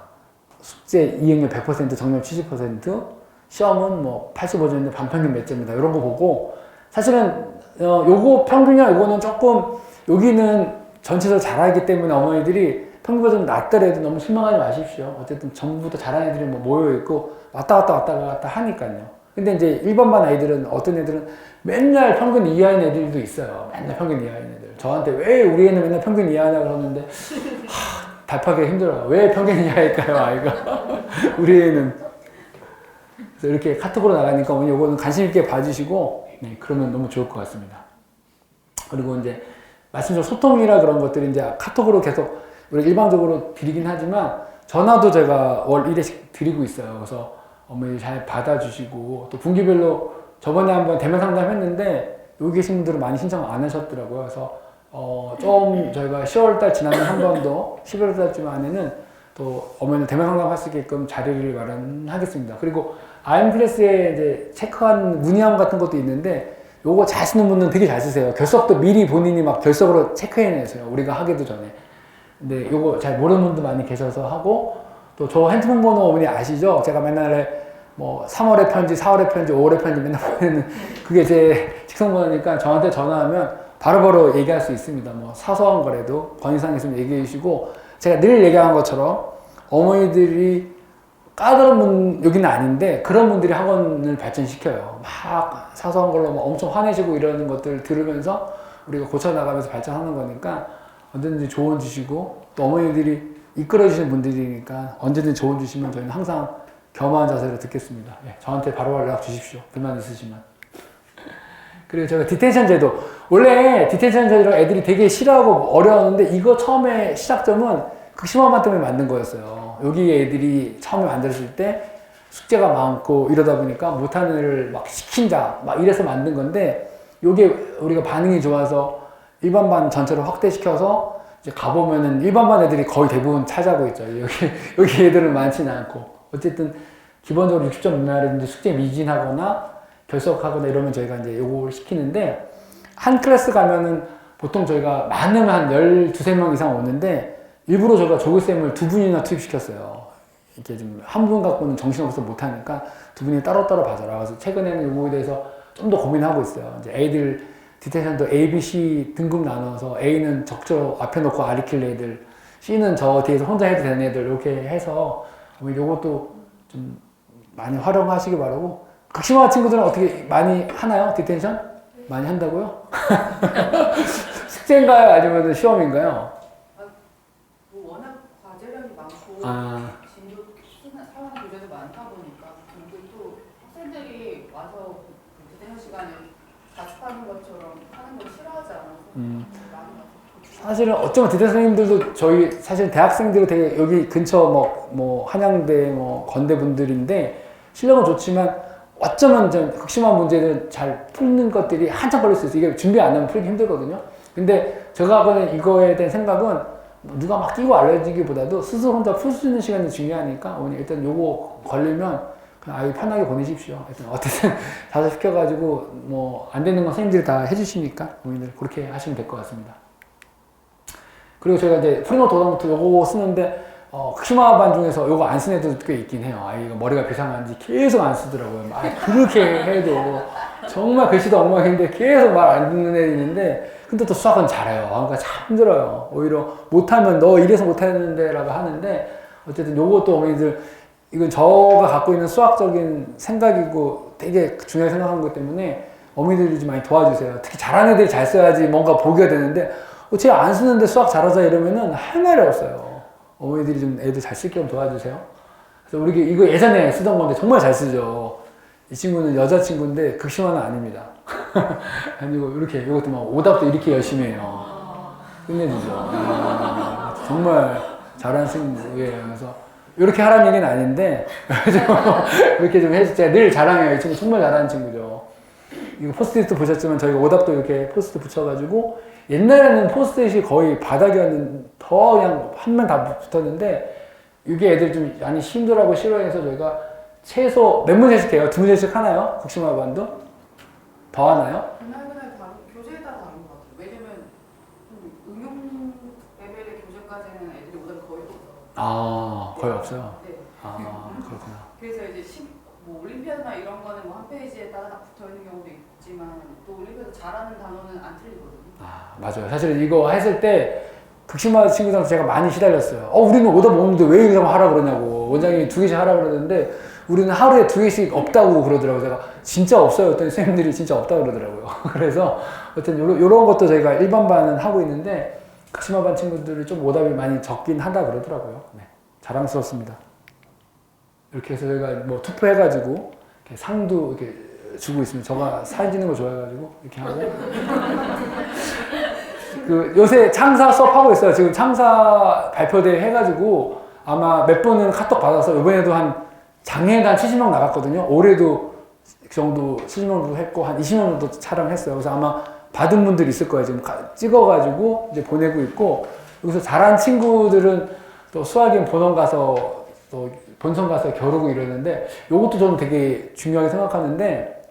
숙제 이행률 100%, 정답 70%, 시험은 뭐 85점인데 반평균 몇 점이다. 이런 거 보고 사실은 요거 평균이랑 요거는 조금 여기는 전체적으로 잘하기 때문에 어머니들이 평균보다 좀 낮더라도 너무 실망하지 마십시오. 어쨌든 전부 다 잘하는 애들이 뭐 모여있고 왔다 갔다 하니까요. 근데 이제 일반반 아이들은 어떤 애들은 맨날 평균 이하인 애들도 있어요. 맨날 평균 이하인 애들. 저한테 왜 우리 애는 맨날 평균 이하냐 그러는데 답하기 힘들어요. 왜 평균 이하일까요, 아이가? 우리 애는. 그래서 이렇게 카톡으로 나가니까 어머니 이거는 관심 있게 봐주시고 네, 그러면 너무 좋을 것 같습니다. 그리고 이제 말씀처럼 소통이라 그런 것들이 이제 카톡으로 계속 우리 일방적으로 드리긴 하지만 전화도 제가 월 1회씩 드리고 있어요. 그래서 어머니 잘 받아주시고 또 분기별로 저번에 한번 대면 상담했는데 여기 계신 분들은 많이 신청 안 하셨더라고요. 그래서 좀 저희가 10월달 지나면 한 번 더 11월달쯤 안에는 또 어머니 대면 상담할 수 있게끔 자리를 마련하겠습니다. 그리고 아임플러스에 이제 체크한 문의함 같은 것도 있는데 요거 잘 쓰는 분은 되게 잘 쓰세요. 결석도 미리 본인이 막 결석으로 체크해내세요. 우리가 하기도 전에. 근데 요거 잘 모르는 분도 많이 계셔서 하고 또 저 핸드폰 번호 어머니 아시죠? 제가 맨날 뭐 3월의 편지, 4월의 편지, 5월의 편지 맨날 보내는 그게 제 직성번호니까 저한테 전화하면 바로바로 얘기할 수 있습니다. 뭐 사소한 거라도 건의사항 있으면 얘기해 주시고 제가 늘 얘기한 것처럼 어머니들이 까다로운 분 여기는 아닌데 그런 분들이 학원을 발전시켜요. 막 사소한 걸로 막 엄청 화내시고 이러는 것들 들으면서 우리가 고쳐나가면서 발전하는 거니까 언제든지 조언 주시고 또 어머니들이 이끌어 주시는 분들이니까 언제든 조언 주시면 저희는 항상 겸허한 자세로 듣겠습니다. 예, 저한테 바로 연락 주십시오. 불만 있으시면. 그리고 제가 디텐션 제도 원래 디텐션 제도를 애들이 되게 싫어하고 어려웠는데 이거 처음에 시작점은 극심화반 때문에 만든 거였어요. 여기 애들이 처음에 만들었을 때 숙제가 많고 이러다 보니까 못하는 애를 막 시킨다 막 이래서 만든 건데 요게 우리가 반응이 좋아서 일반반 전체로 확대시켜서 이제 가보면은 일반반 애들이 거의 대부분 차지하고 있죠. 여기 애들은 많지는 않고 어쨌든 기본적으로 60점 미만이라든지 숙제 미진하거나 결석하거나 이러면 저희가 이제 요걸 시키는데 한 클래스 가면은 보통 저희가 많으면 한 12~13명 이상 오는데 일부러 저희가 조교쌤을 2분이나 투입시켰어요. 이렇게 좀 한 분 갖고는 정신없어서 못하니까 2분이 따로따로 봐줘라. 그래서 최근에는 요거에 대해서 좀 더 고민하고 있어요. 이제 애들 디텐션도 A, B, C 등급 나눠서 A는 적절 앞에 놓고 가리킬 애들, C는 저 뒤에서 혼자 해도 되는 애들 이렇게 해서 요것도 좀 많이 활용하시기 바라고. 극심화 친구들은 어떻게 많이 하나요? 디텐션? 많이 한다고요? 숙제인가요? 아니면 시험인가요? 뭐 워낙 과제량이 많고 진도 사용 교재도 많다 보니까 근데 또 학생들이 와서 디텐션 시간에 자습하는 것처럼 하는 걸 싫어하지 않아서 많이 와서 사실은 어쩌면 디텐션 선생님들도 저희 사실 대학생들이 되게 여기 근처 뭐 한양대 뭐 건대 분들인데 실력은 좋지만 어쩌면 좀 극심한 문제를 잘 풀는 것들이 한참 걸릴 수 있어요. 이게 준비 안 하면 풀기 힘들거든요. 근데 제가 하고는 이거에 대한 생각은 누가 막 끼고 알려지기보다도 스스로 혼자 풀 수 있는 시간이 중요하니까 오늘 일단 요거 걸리면 그냥 아유 편하게 보내십시오. 일단 어쨌든 다들 시켜가지고 뭐 안 되는 건 선생님들이 다 해주시니까 오늘 그렇게 하시면 될 것 같습니다. 그리고 제가 이제 프리노트 오다부터 요거 쓰는데 극심화반 중에서 요거 안 쓰는 애들도 꽤 있긴 해요. 아이가 머리가 비상한지 계속 안 쓰더라고요. 그렇게 해도 정말 글씨도 엉망인데 계속 말 안 듣는 애들이 있는데 근데 또 수학은 잘해요. 그러니까 참 힘들어요. 오히려 못하면 너 이래서 못했는데 라고 하는데 어쨌든 요것도 어머니들 이건 저가 갖고 있는 수학적인 생각이고 되게 중요하게 생각하는 것 때문에 어머니들이 좀 많이 도와주세요. 특히 잘하는 애들이 잘 써야지 뭔가 보기가 되는데 쟤 안 쓰는데 수학 잘하자 이러면은 할 말이 없어요. 어머니들이 좀 애들 잘 쓸 겸 도와주세요. 그래서 우리 이거 예전에 쓰던 건데 정말 잘 쓰죠. 이 친구는 여자친구인데 극심화는 아닙니다. 아니고 이렇게 이것도 막 오답도 이렇게 열심히 해요. 끝내주죠. 정말 잘하는 친구예요. 그래서 이렇게 하라는 얘기는 아닌데 이렇게 좀 해서 제가 늘 자랑해요. 이 친구 정말 잘하는 친구죠. 이거 포스트잇도 보셨지만 저희가 오답도 이렇게 포스트잇 붙여가지고 옛날에는 포스트잇이 거의 바닥이었는데 더 그냥 한 면 다 붙었는데 이게 애들 좀 많이 힘들어하고 싫어해서 저희가 최소 몇 문제씩 해요? 2문제씩 하나요? 극심화반도? 더 하나요? 그날 다른 교재에 따라 다른 것 같아요. 왜냐면 응용 레벨의 교재까지는 애들이 오답이 거의 없어요. 거의 없어요. 네. 그렇구나. 그래서 이제 뭐 올림피아드나 이런 거는 뭐 한 페이지에 따라 딱 붙어 있는 경우도 있지만 또 올림피아드 잘하는 단어는 안 틀리거든요. 맞아요. 사실 이거 했을 때 극심화 친구들한테 제가 많이 시달렸어요. 우리는 오답 없는데 왜 이거 하라 그러냐고. 원장님이 2개씩 하라 그러는데 우리는 하루에 2개씩 없다고 그러더라고요. 제가 진짜 없어요. 했더니 선생님들이 진짜 없다고 그러더라고요. 그래서 어쨌든 요런 것도 저희가 일반반은 하고 있는데 극심화반 친구들이 좀 오답이 많이 적긴 하다 그러더라고요. 네. 자랑스럽습니다. 이렇게 해서 저희가 뭐 투표해가지고 이렇게 상도 이렇게 주고 있습니다. 저가 사진 찍는 거 좋아해가지고 이렇게 하고. 요새 창사 수업하고 있어요. 지금 창사 발표대회 해가지고 아마 몇 분은 카톡 받아서 이번에도 작년에도 한 70명 나갔거든요. 올해도 그 정도 70명 정도 했고 한 20명 정도 촬영했어요. 그래서 아마 받은 분들이 있을 거예요. 지금 찍어가지고 이제 보내고 있고 여기서 잘한 친구들은 또 수학인 본원 가서 또 본선 가서 겨루고 이러는데 요것도 저는 되게 중요하게 생각하는데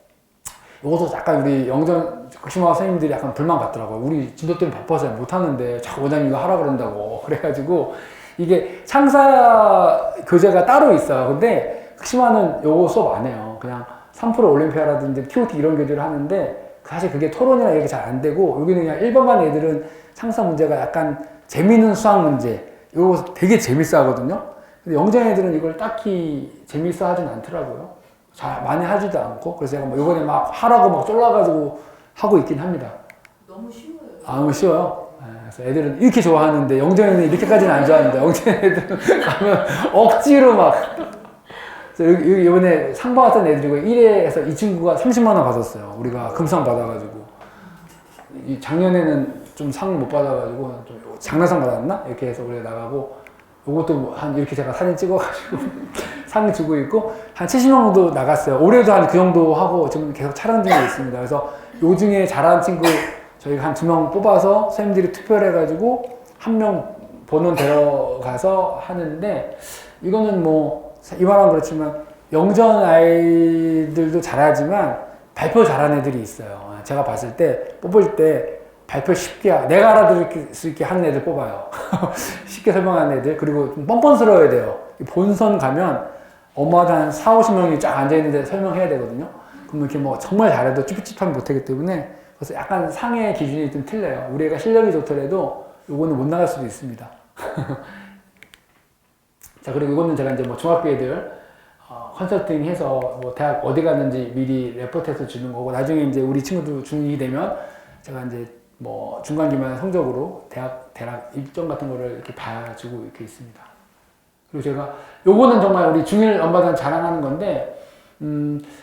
요것도 약간 우리 영전 극심화 선생님들이 약간 불만 같더라고요. 우리 진도 때문에 바빠서 못하는데 자꾸 원장님 이거 하라 그런다고. 그래가지고 이게 창사 교재가 따로 있어요. 근데 극심화는 요거 수업 안 해요. 그냥 3프로 올림피아라든지 TOT 이런 교재를 하는데 사실 그게 토론이나 이렇게 잘 안 되고 여기는 그냥 일반반 애들은 창사 문제가 약간 재미있는 수학 문제 요거 되게 재밌어 하거든요. 근데 영장 애들은 이걸 딱히 재밌어 하진 않더라고요. 잘 많이 하지도 않고 그래서 제가 뭐 이번에 막 하라고 막 쫄라가지고 하고 있긴 합니다. 너무 쉬워요. 너무 쉬워요. 그래서 애들은 이렇게 좋아하는데 영정이는 이렇게까지는 안 좋아하는데 영정 애들은 가면 억지로 막 이번에 상 받았던 애들이고 1회에서 이 친구가 30만 원 받았어요. 우리가 금상 받아가지고 작년에는 좀 상 못 받아가지고 좀 장난상 받았나? 이렇게 해서 우리가 나가고 요것도 한 이렇게 제가 사진 찍어가지고 상 주고 있고 한 70명 정도 나갔어요. 올해도 한 그 정도 하고 지금 계속 촬영 중에 있습니다. 그래서 요 중에 잘하는 친구 저희가 한 2명 뽑아서 선생님들이 투표를 해가지고 1명 본원 데려가서 하는데 이거는 뭐 이만한 그렇지만 영전 아이들도 잘하지만 발표 잘하는 애들이 있어요. 제가 봤을 때 뽑을 때 발표 쉽게 내가 알아들을 수 있게 하는 애들 뽑아요. 쉽게 설명하는 애들. 그리고 좀 뻔뻔스러워야 돼요. 본선 가면 엄마도 한 4, 50명이 쫙 앉아있는데 설명해야 되거든요. 그럼 이렇게 뭐 정말 잘해도 쭈삣쭈삣하면 못하기 때문에 그래서 약간 상의 기준이 좀 틀려요. 우리 애가 실력이 좋더라도 요거는 못 나갈 수도 있습니다. 자, 그리고 이거는 제가 이제 뭐 중학교 애들 컨설팅 해서 뭐 대학 어디 갔는지 미리 레포트해서 주는 거고 나중에 이제 우리 친구도 중2 되면 제가 이제 뭐 중간기말 성적으로 대학 입점 같은 거를 이렇게 봐주고 이렇게 있습니다. 그리고 제가 요거는 정말 우리 중1 엄마들한테 자랑하는 건데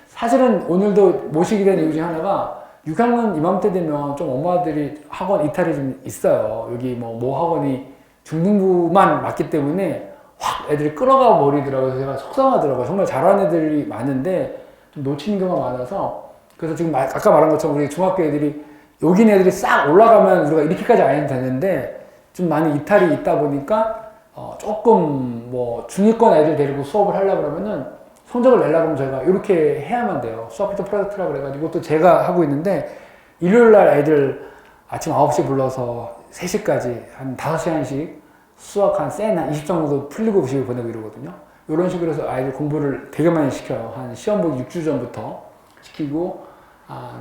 사실은 오늘도 모시게 된 이유 중에 하나가 6학년 이맘때 되면 좀 엄마들이 학원 이탈이 좀 있어요. 여기 뭐 학원이 중등부만 맞기 때문에 확 애들이 끌어가 버리더라고요. 제가 속상하더라고요. 정말 잘하는 애들이 많은데 좀 놓치는 경우가 많아서 그래서 지금 아까 말한 것처럼 우리 중학교 애들이 여긴 애들이 싹 올라가면 우리가 이렇게까지 안 해도 되는데 좀 많이 이탈이 있다 보니까 조금 뭐 중위권 애들 데리고 수업을 하려고 그러면은 성적을 내려고 하면 저희가 이렇게 해야만 돼요. 수학비트 프로젝트라고 그래가지고 또 제가 하고 있는데 일요일날 애들 아침 9시 불러서 3시까지 한 5시간씩 수학 한 센 한 20점 정도 풀리고 집에 보내고 이러거든요. 이런 식으로 해서 아이들 공부를 되게 많이 시켜요. 한 시험 보기 6주 전부터 시키고,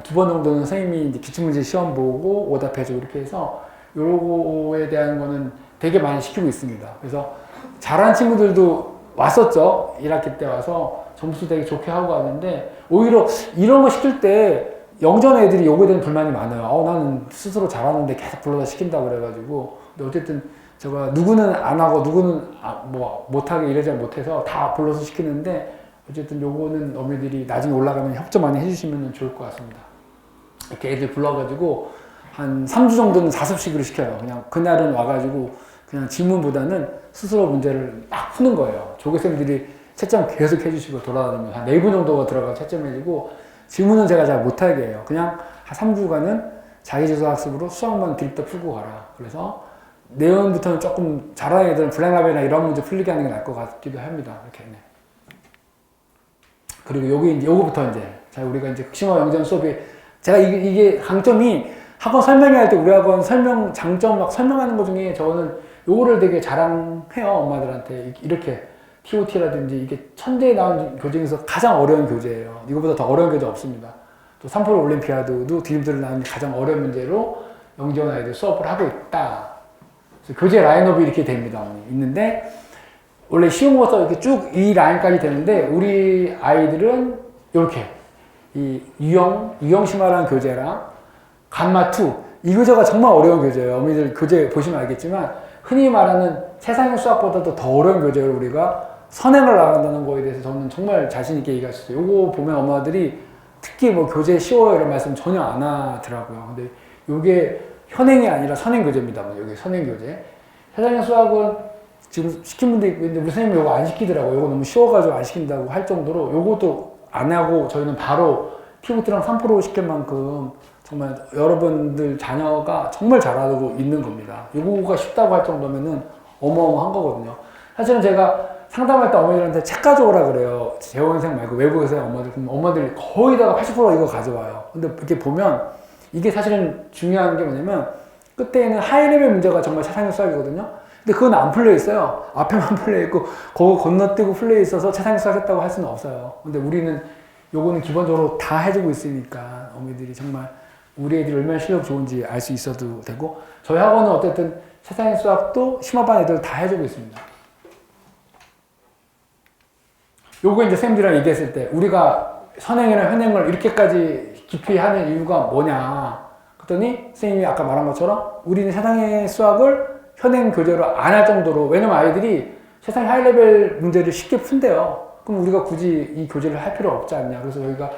2번 정도는 선생님이 이제 기출문제 시험 보고 오답해주고 이렇게 해서 요거에 대한 거는 되게 많이 시키고 있습니다. 그래서 잘한 친구들도 왔었죠. 1학기 때 와서 점수 되게 좋게 하고 왔는데, 오히려 이런 거 시킬 때 영전 애들이 요거에 대한 불만이 많아요. 나는 스스로 잘하는데 계속 불러다 시킨다 그래가지고. 근데 어쨌든 제가 누구는 안 하고 누구는 뭐 못하게 이래저래 못해서 다 불러서 시키는데, 어쨌든 요거는 어머니들이 나중에 올라가면 협조 많이 해주시면 좋을 것 같습니다. 이렇게 애들 불러가지고 한 3주 정도는 4습식으로 시켜요. 그냥 그날은 와가지고 그냥 질문보다는 스스로 문제를 막 푸는 거예요. 조교쌤들이 채점 계속 해주시고 돌아다니면서 한 4분 정도가 들어가서 채점해주고, 질문은 제가 잘 못하게 해요. 그냥 한 3주간은 자기주도 학습으로 수학만 드립다 풀고 가라. 그래서 내용부터는 조금 잘하는 애들은 블랙라벨이나 이런 문제 풀리게 하는 게 나을 것 같기도 합니다. 이렇게. 네. 그리고 요거부터 이제, 자, 우리가 이제 극심화 영전 수업이, 제가 이게 강점이 학원 설명할 때 우리 학원 장점 막 설명하는 것 중에 저는 요거를 되게 자랑해요. 엄마들한테. 이렇게 TOT라든지 이게 천재에 나온 교재 중에서 가장 어려운 교재예요. 이거보다 더 어려운 교재 없습니다. 또 3프로 올림피아드도 드림들을 나온 가장 어려운 문제로 영재원 아이들 수업을 하고 있다. 그래서 교재 라인업이 이렇게 됩니다. 있는데, 원래 쉬운 거서 이렇게 쭉 이 라인까지 되는데, 우리 아이들은 이렇게 이 유형 심화라는 교재랑 감마2 이 교재가 정말 어려운 교재예요. 어머니들 교재 보시면 알겠지만 흔히 말하는 세상의 수학보다도 더 어려운 교재를 우리가 선행을 나간다는 거에 대해서 저는 정말 자신 있게 얘기할 수 있어요. 요거 보면 엄마들이 특히 뭐 교재 쉬워요 이런 말씀 전혀 안 하더라고요. 근데 요게 현행이 아니라 선행 교재입니다. 요게 선행 교재. 세상의 수학은 지금 시킨 분도 있는데 우리 선생님이 요거 안 시키더라고요. 요거 너무 쉬워가지고 안 시킨다고 할 정도로 요것도 안 하고 저희는 바로 피부트랑 3% 시킬 만큼 정말 여러분들 자녀가 정말 잘하고 있는 겁니다. 요거가 쉽다고 할 정도면은 어마어마한 거거든요. 사실은 제가 상담할 때 어머니들한테 책 가져오라 그래요. 재원생 말고 외부에서 엄마들. 그럼 엄마들이 거의 다 80% 이거 가져와요. 근데 이렇게 보면 이게 사실은 중요한 게 뭐냐면 끝에는 하이레벨 문제가 정말 세상의 수학이거든요. 근데 그건 안 풀려 있어요. 앞에만 풀려 있고 그거 건너뛰고 풀려 있어서 세상의 수학 했다고 할 수는 없어요. 근데 우리는 요거는 기본적으로 다 해주고 있으니까 어머니들이 정말 우리 애들이 얼마나 실력 좋은지 알 수 있어도 되고, 저희 학원은 어쨌든 세상의 수학도 심화반 애들 다 해주고 있습니다. 요거 이제 쌤들이랑 얘기했을 때 우리가 선행이나 현행을 이렇게까지 깊이 하는 이유가 뭐냐 그랬더니 선생님이 아까 말한 것처럼 우리는 세상의 수학을 현행 교재로 안 할 정도로, 왜냐면 아이들이 세상 하이레벨 문제를 쉽게 푼대요. 그럼 우리가 굳이 이 교재를 할 필요 없지 않냐. 그래서 저희가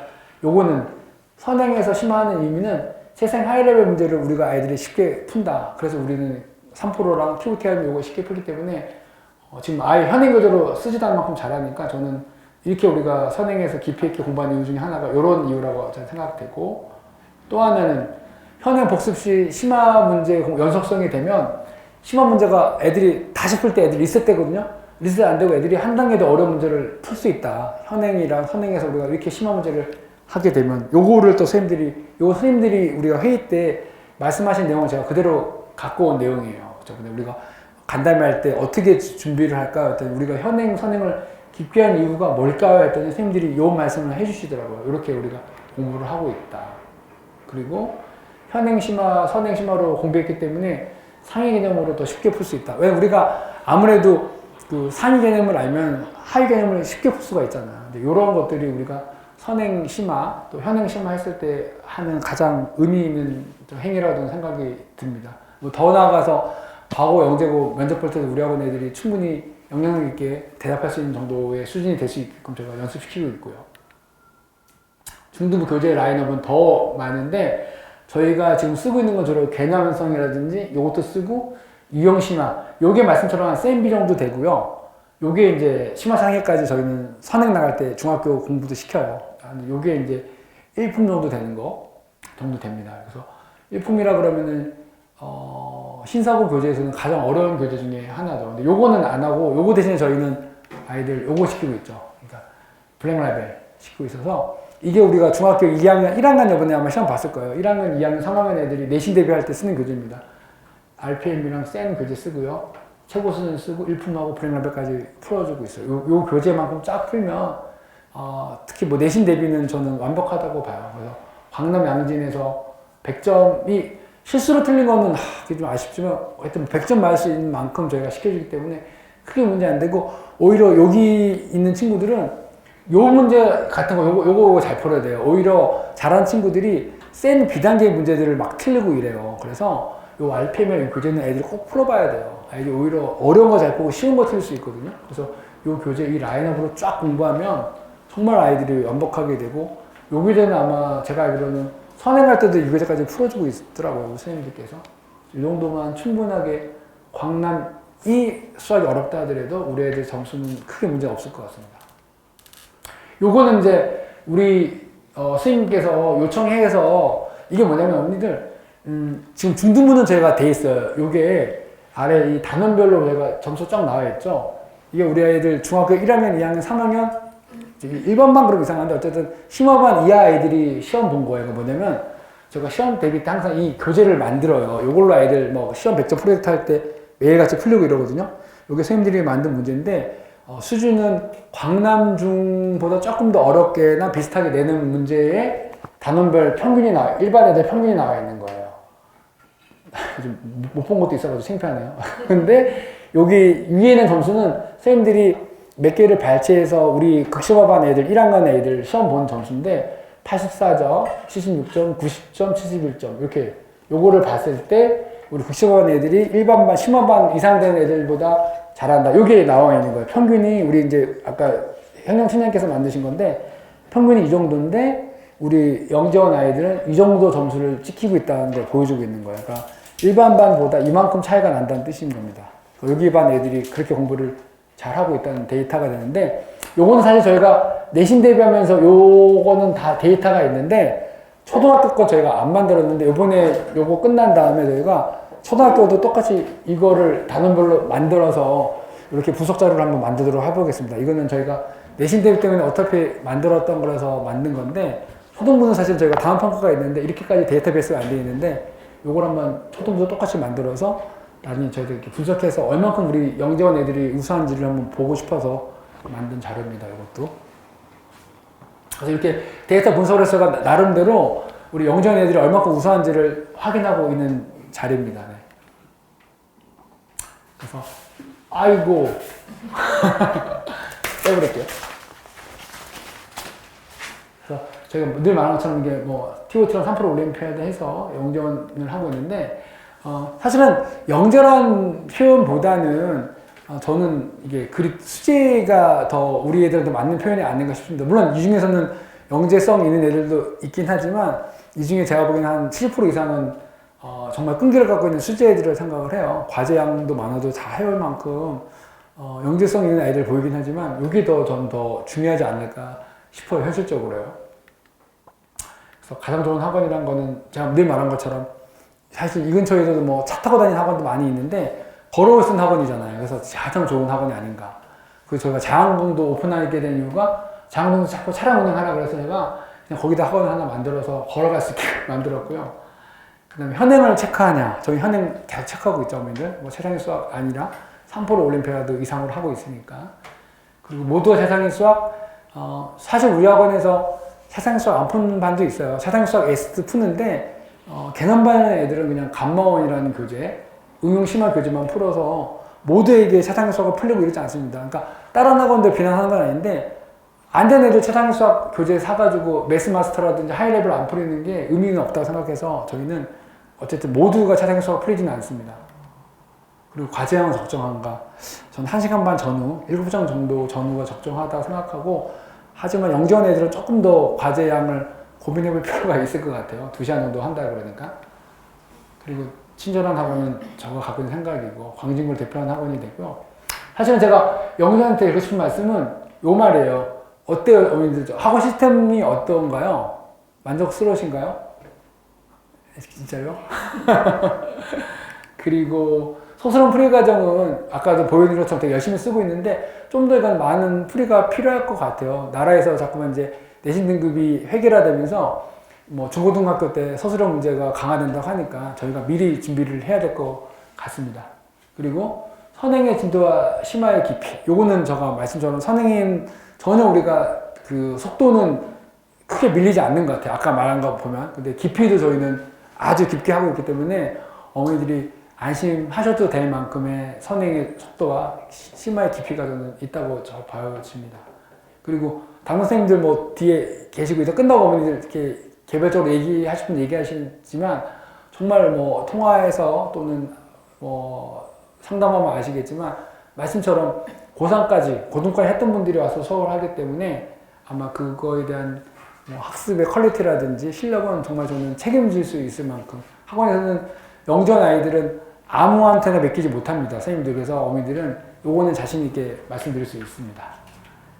요거는 선행에서 심화하는 의미는 세상 하이레벨 문제를 우리가 아이들이 쉽게 푼다. 그래서 우리는 3%랑 TOT하는 요거 쉽게 풀기 때문에 지금 아예 현행 교재로 쓰지도 않을 만큼 잘하니까 저는 이렇게 우리가 선행에서 깊이 있게 공부하는 이유 중에 하나가 이런 이유라고 저는 생각되고, 또 하나는 현행 복습 시 심화 문제 연속성이 되면 심화 문제가 애들이 다시 풀 때 애들이 리셋되거든요. 리셋 안 되고 애들이 한 단계 더 어려운 문제를 풀 수 있다. 현행이랑 선행에서 우리가 이렇게 심화 문제를 하게 되면 요거를 또 선생님들이 우리가 회의 때 말씀하신 내용을 제가 그대로 갖고 온 내용이에요. 그렇죠? 근데 우리가 간담회 할 때 어떻게 준비를 할까 했더니 우리가 현행, 선행을 깊게 한 이유가 뭘까요? 했더니 선생님들이 요 말씀을 해주시더라고요. 이렇게 우리가 공부를 하고 있다. 그리고 현행 심화, 선행 심화로 공부했기 때문에 상위 개념으로 더 쉽게 풀 수 있다. 왜 우리가 아무래도 그 상위 개념을 알면 하위 개념을 쉽게 풀 수가 있잖아요. 근데 이런 것들이 우리가 선행 심화, 또 현행 심화 했을 때 하는 가장 의미 있는 행위라고 생각이 듭니다. 뭐 더 나아가서 과거 영재고 면접 볼 때도 우리 학원 애들이 충분히 영향력 있게 대답할 수 있는 정도의 수준이 될 수 있게끔 제가 연습시키고 있고요. 중등부 교재 라인업은 더 많은데 저희가 지금 쓰고 있는 건 주로 개념성이라든지 요것도 쓰고 유형 심화, 요게 말씀처럼 한 CMB 정도 되고요. 요게 이제 심화 상해까지 저희는 선행 나갈 때 중학교 공부도 시켜요. 요게 이제 1품 정도 되는 거 정도 됩니다. 그래서 1품이라 그러면은 신사고 교재에서는 가장 어려운 교재 중에 하나죠. 근데 요거는 안 하고 요거 대신에 저희는 아이들 요거 시키고 있죠. 그러니까 블랙라벨 시키고 있어서 이게 우리가 중학교 2학년, 1학년 이번에 아마 시험 봤을 거예요. 1학년, 2학년, 3학년 애들이 내신 대비할 때 쓰는 교재입니다. RPM이랑 센 교재 쓰고요. 최고 수준 쓰고 일품하고 불행 레벨까지 풀어주고 있어요. 요 교재만큼 쫙 풀면 특히 뭐 내신 대비는 저는 완벽하다고 봐요. 그래서 광남 양진에서 100점이 실수로 틀린 거는 그게 좀 아쉽지만 하여튼 100점 맞을 수 있는 만큼 저희가 시켜주기 때문에 크게 문제 안 되고 오히려 여기 있는 친구들은 요 문제 같은 거 요거 잘 풀어야 돼요. 오히려 잘하는 친구들이 센 비단계 문제들을 막 틀리고 이래요. 그래서 요 RPM이나 요 교재는 애들이 꼭 풀어봐야 돼요. 애들이 오히려 어려운 거 잘 보고 쉬운 거 틀릴 수 있거든요. 그래서 요 교재 이 라인업으로 쫙 공부하면 정말 아이들이 완벽하게 되고 요 교재는 아마 제가 알기로는 선행할 때도 이 교재까지 풀어주고 있더라고요. 선생님들께서. 이 정도만 충분하게 광남이 수학이 어렵다 하더라도 우리 애들 점수는 크게 문제가 없을 것 같습니다. 요거는 이제 우리 선생님께서 요청해서 이게 뭐냐면 언니들 지금 중등부는 저희가 돼 있어요. 요게 아래 이 단원별로 저희가 점수 쫙 나와 있죠. 이게 우리 아이들 중학교 1학년, 2학년, 3학년 일반반 그룹 이상한데 어쨌든 심화반 이하 아이들이 시험 본 거예요. 뭐냐면 제가 시험 대비 때 항상 이 교재를 만들어요. 요걸로 아이들 뭐 시험 100점 프로젝트 할 때 매일같이 풀려고 이러거든요. 요게 선생님들이 만든 문제인데 수준은 광남중보다 조금 더 어렵게나 비슷하게 내는 문제에 단원별 평균이 나와, 일반 애들 평균이 나와 있는 거예요. 못 본 것도 있어가지고 창피하네요. 근데 여기 위에 있는 점수는 선생님들이 몇 개를 발췌해서 우리 극심화반 애들, 1학년 애들 시험 본 점수인데 84점, 76점, 90점, 71점 이렇게 요거를 봤을 때 우리 극심화반 애들이 일반반, 심화반 이상 된 애들보다 잘한다. 요게 나와 있는 거예요. 평균이 우리 이제 아까 현영팀장께서 만드신 건데 평균이 이 정도인데 우리 영재원 아이들은 이 정도 점수를 찍히고 있다는 걸 보여주고 있는 거예요. 그러니까 일반반보다 이만큼 차이가 난다는 뜻인 겁니다. 여기 반 애들이 그렇게 공부를 잘하고 있다는 데이터가 되는데 요거는 사실 저희가 내신 대비하면서 요거는 다 데이터가 있는데 초등학교 거 저희가 안 만들었는데 요번에 요거 끝난 다음에 저희가 초등학교도 똑같이 이거를 단원별로 만들어서 이렇게 분석 자료를 한번 만들도록 해보겠습니다. 이거는 저희가 내신 대비 때문에 어차피 만들었던 거라서 만든 건데 초등부는 사실 저희가 다음 평가가 있는데 이렇게까지 데이터베이스가 안 되어 있는데 요걸 한번 초등부도 똑같이 만들어서 나중에 저희도 이렇게 분석해서 얼만큼 우리 영재원 애들이 우수한지를 한번 보고 싶어서 만든 자료입니다. 이것도. 그래서 이렇게 데이터 분석을 해서 나름대로 우리 영재원 애들이 얼만큼 우수한지를 확인하고 있는 자료입니다. 네. 그래서 아이고 빼버릴게요. 그래서 저희가 늘 말하는 것처럼 이게 뭐 TOT랑 3% 올림피아드 해서 영재원을 하고 있는데 사실은 영재란 표현보다는 저는 이게 수재가 더 우리 애들한테 맞는 표현이 아닌가 싶습니다. 물론 이 중에서는 영재성 있는 애들도 있긴 하지만 이 중에 제가 보기에는 한 70% 이상은 정말 끈기를 갖고 있는 수재 애들을 생각을 해요. 과제 양도 많아도 다 해올 만큼 영재성 있는 아이들 보이긴 하지만 이게 전 더 중요하지 않을까 싶어요. 현실적으로요. 그래서 가장 좋은 학원이란 거는 제가 늘 말한 것처럼 사실 이 근처에서도 뭐 차 타고 다니는 학원도 많이 있는데 걸어올 수 있는 학원이잖아요. 그래서 가장 좋은 학원이 아닌가. 그래서 저희가 장항동도 오픈하게 된 이유가 장항동도 자꾸 차량 운행하라 그래서 제가 그냥 거기다 학원을 하나 만들어서 걸어갈 수 있게 만들었고요. 그 다음에 현행을 체크하냐. 저희 현행 계속 체크하고 있죠, 어머니들. 뭐 세상의 수학 아니라 3% 올림피아드 이상으로 하고 있으니까. 그리고 모두가 세상의 수학, 사실 우리 학원에서 세상의 수학 안 푸는 반도 있어요. 세상의 수학 S 푸는데, 개념반 애들은 그냥 감마원이라는 교재, 응용 심화 교재만 풀어서 모두에게 세상의 수학을 풀려고 이러지 않습니다. 그러니까 다른 학원들 비난하는 건 아닌데, 안 되는 애들 세상의 수학 교재 사가지고 매스마스터라든지 하이레벨 안 풀리는 게 의미는 없다고 생각해서 저희는 어쨌든 모두가 세상의 수학을 풀리지는 않습니다. 그리고 과제량은 적정한가? 전 1시간 반 전후, 7장 정도 전후가 적정하다고 생각하고 하지만 영재원 애들은 조금 더 과제량을 고민해볼 필요가 있을 것 같아요. 2시간 정도 한다 그러니까. 그리고 친절한 학원은 저가 갖고 있는 생각이고 광진구를 대표하는 학원이 되고요. 사실은 제가 영재한테 드리고 싶은 말씀은 요 말이에요. 어때요? 어머니들 학원 시스템이 어떤가요? 만족스러우신가요? 진짜요? 그리고 소스론 풀이 과정은 아까도 보여드린 것처럼 되게 열심히 쓰고 있는데 좀 더 많은 풀이가 필요할 것 같아요. 나라에서 자꾸만 이제 내신 등급이 획일화되면서 뭐 중고등학교 때 서술형 문제가 강화된다고 하니까 저희가 미리 준비를 해야 될 것 같습니다. 그리고 선행의 진도와 심화의 깊이. 요거는 제가 말씀처럼 선행인 전혀 우리가 그 속도는 크게 밀리지 않는 것 같아요. 아까 말한 거 보면. 근데 깊이도 저희는 아주 깊게 하고 있기 때문에 어머니들이 안심하셔도 될 만큼의 선행의 속도와 심화의 깊이가 저는 있다고 저 봐집니다. 그리고 당뇨 선생님들 뭐 뒤에 계시고 이제 끝나고 어머니들 이렇게 개별적으로 얘기하실 분 얘기하시지만 정말 뭐 통화해서 또는 뭐 상담하면 아시겠지만 말씀처럼 고3까지 고등까지 했던 분들이 와서 수업을 하기 때문에 아마 그거에 대한 뭐 학습의 퀄리티라든지 실력은 정말 저는 책임질 수 있을 만큼 학원에서는 영전 아이들은 아무한테나 맡기지 못합니다. 선생님들. 그래서 어머니들은 요거는 자신 있게 말씀드릴 수 있습니다.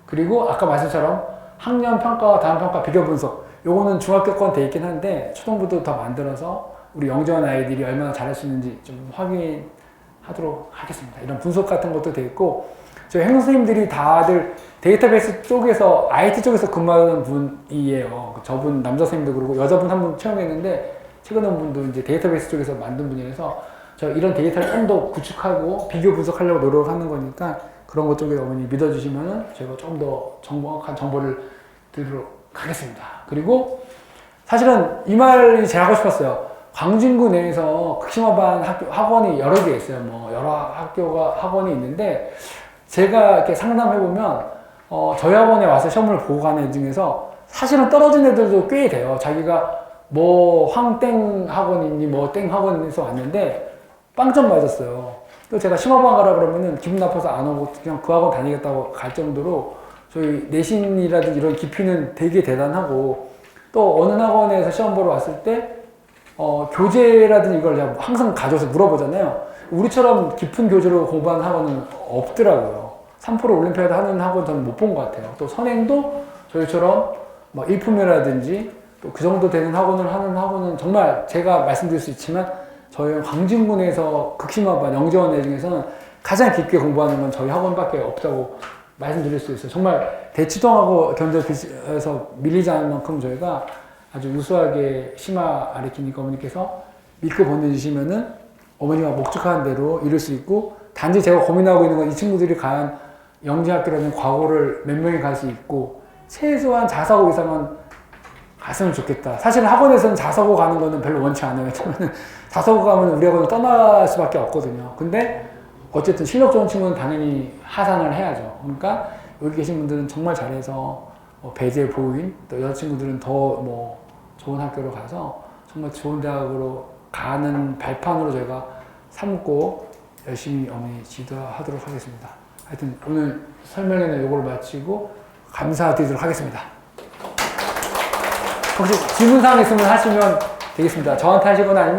그리고 아까 말씀처럼 학년 평가와 다음 평가 비교 분석 요거는 중학교권 돼 있긴 한데 초등부도 더 만들어서 우리 영전 아이들이 얼마나 잘할 수 있는지 좀 확인하도록 하겠습니다. 이런 분석 같은 것도 돼 있고 저희 행정 선생님들이 다들 데이터베이스 쪽에서 IT 쪽에서 근무하는 분이에요. 저분 남자 선생님도 그러고 여자분 한 분 채용했는데 최근에 온 분도 이제 데이터베이스 쪽에서 만든 분이라서 저 이런 데이터를 좀 더 구축하고 비교 분석하려고 노력하는 거니까 그런 것 쪽에 어머니 믿어주시면은 저희가 좀 더 정확한 정보를 드리도록 하겠습니다. 그리고 사실은 이 말이 제일 하고 싶었어요. 광진구 내에서 극심화반 학원이 여러 개 있어요. 뭐 여러 학원이 있는데 제가 이렇게 상담해보면 저희 학원에 와서 시험을 보고 가는 애 중에서 사실은 떨어진 애들도 꽤 돼요. 자기가 뭐 황땡 학원이니 뭐 땡 학원에서 왔는데 빵점 맞았어요. 또 제가 심화반 가라 그러면은 기분 나빠서 안 오고 그냥 그 학원 다니겠다고 갈 정도로 저희 내신이라든지 이런 깊이는 되게 대단하고 또 어느 학원에서 시험 보러 왔을 때 교재라든지 이걸 제가 항상 가져와서 물어보잖아요. 우리처럼 깊은 교재로 공부하는 학원은 없더라고요. 3% 올림피아드 하는 학원 저는 못 본 것 같아요. 또 선행도 저희처럼 뭐 일품이라든지 또 그 정도 되는 학원을 하는 학원은 정말 제가 말씀드릴 수 있지만 저희 광진군에서 극심화반 영재원 애 중에서는 가장 깊게 공부하는 건 저희 학원밖에 없다고 말씀드릴 수 있어요. 정말 대치동하고 견적에서 밀리지 않을 만큼 저희가 아주 우수하게 심화 아르키니까 어머니께서 믿고 보내주시면은 어머니가 목적한 대로 이룰 수 있고 단지 제가 고민하고 있는 건 이 친구들이 과연 영재학교라는 과거를 몇 명이 갈 수 있고 최소한 자사고 이상은 갔으면 좋겠다. 사실 학원에서는 자사고 가는 거는 별로 원치 않아요. 왜냐면 자사고 가면 우리 학원은 떠날 수밖에 없거든요. 근데 어쨌든 실력 좋은 친구는 당연히 하산을 해야죠. 그러니까 여기 계신 분들은 정말 잘해서 배재 보인 또 여자친구들은 더 뭐 좋은 학교로 가서 정말 좋은 대학으로 가는 발판으로 저희가 삼고 열심히 어머니 지도하도록 하겠습니다. 하여튼 오늘 설명회는 이걸 마치고 감사드리도록 하겠습니다. 혹시 질문사항 있으면 하시면 되겠습니다. 저한테 하시거나 아니면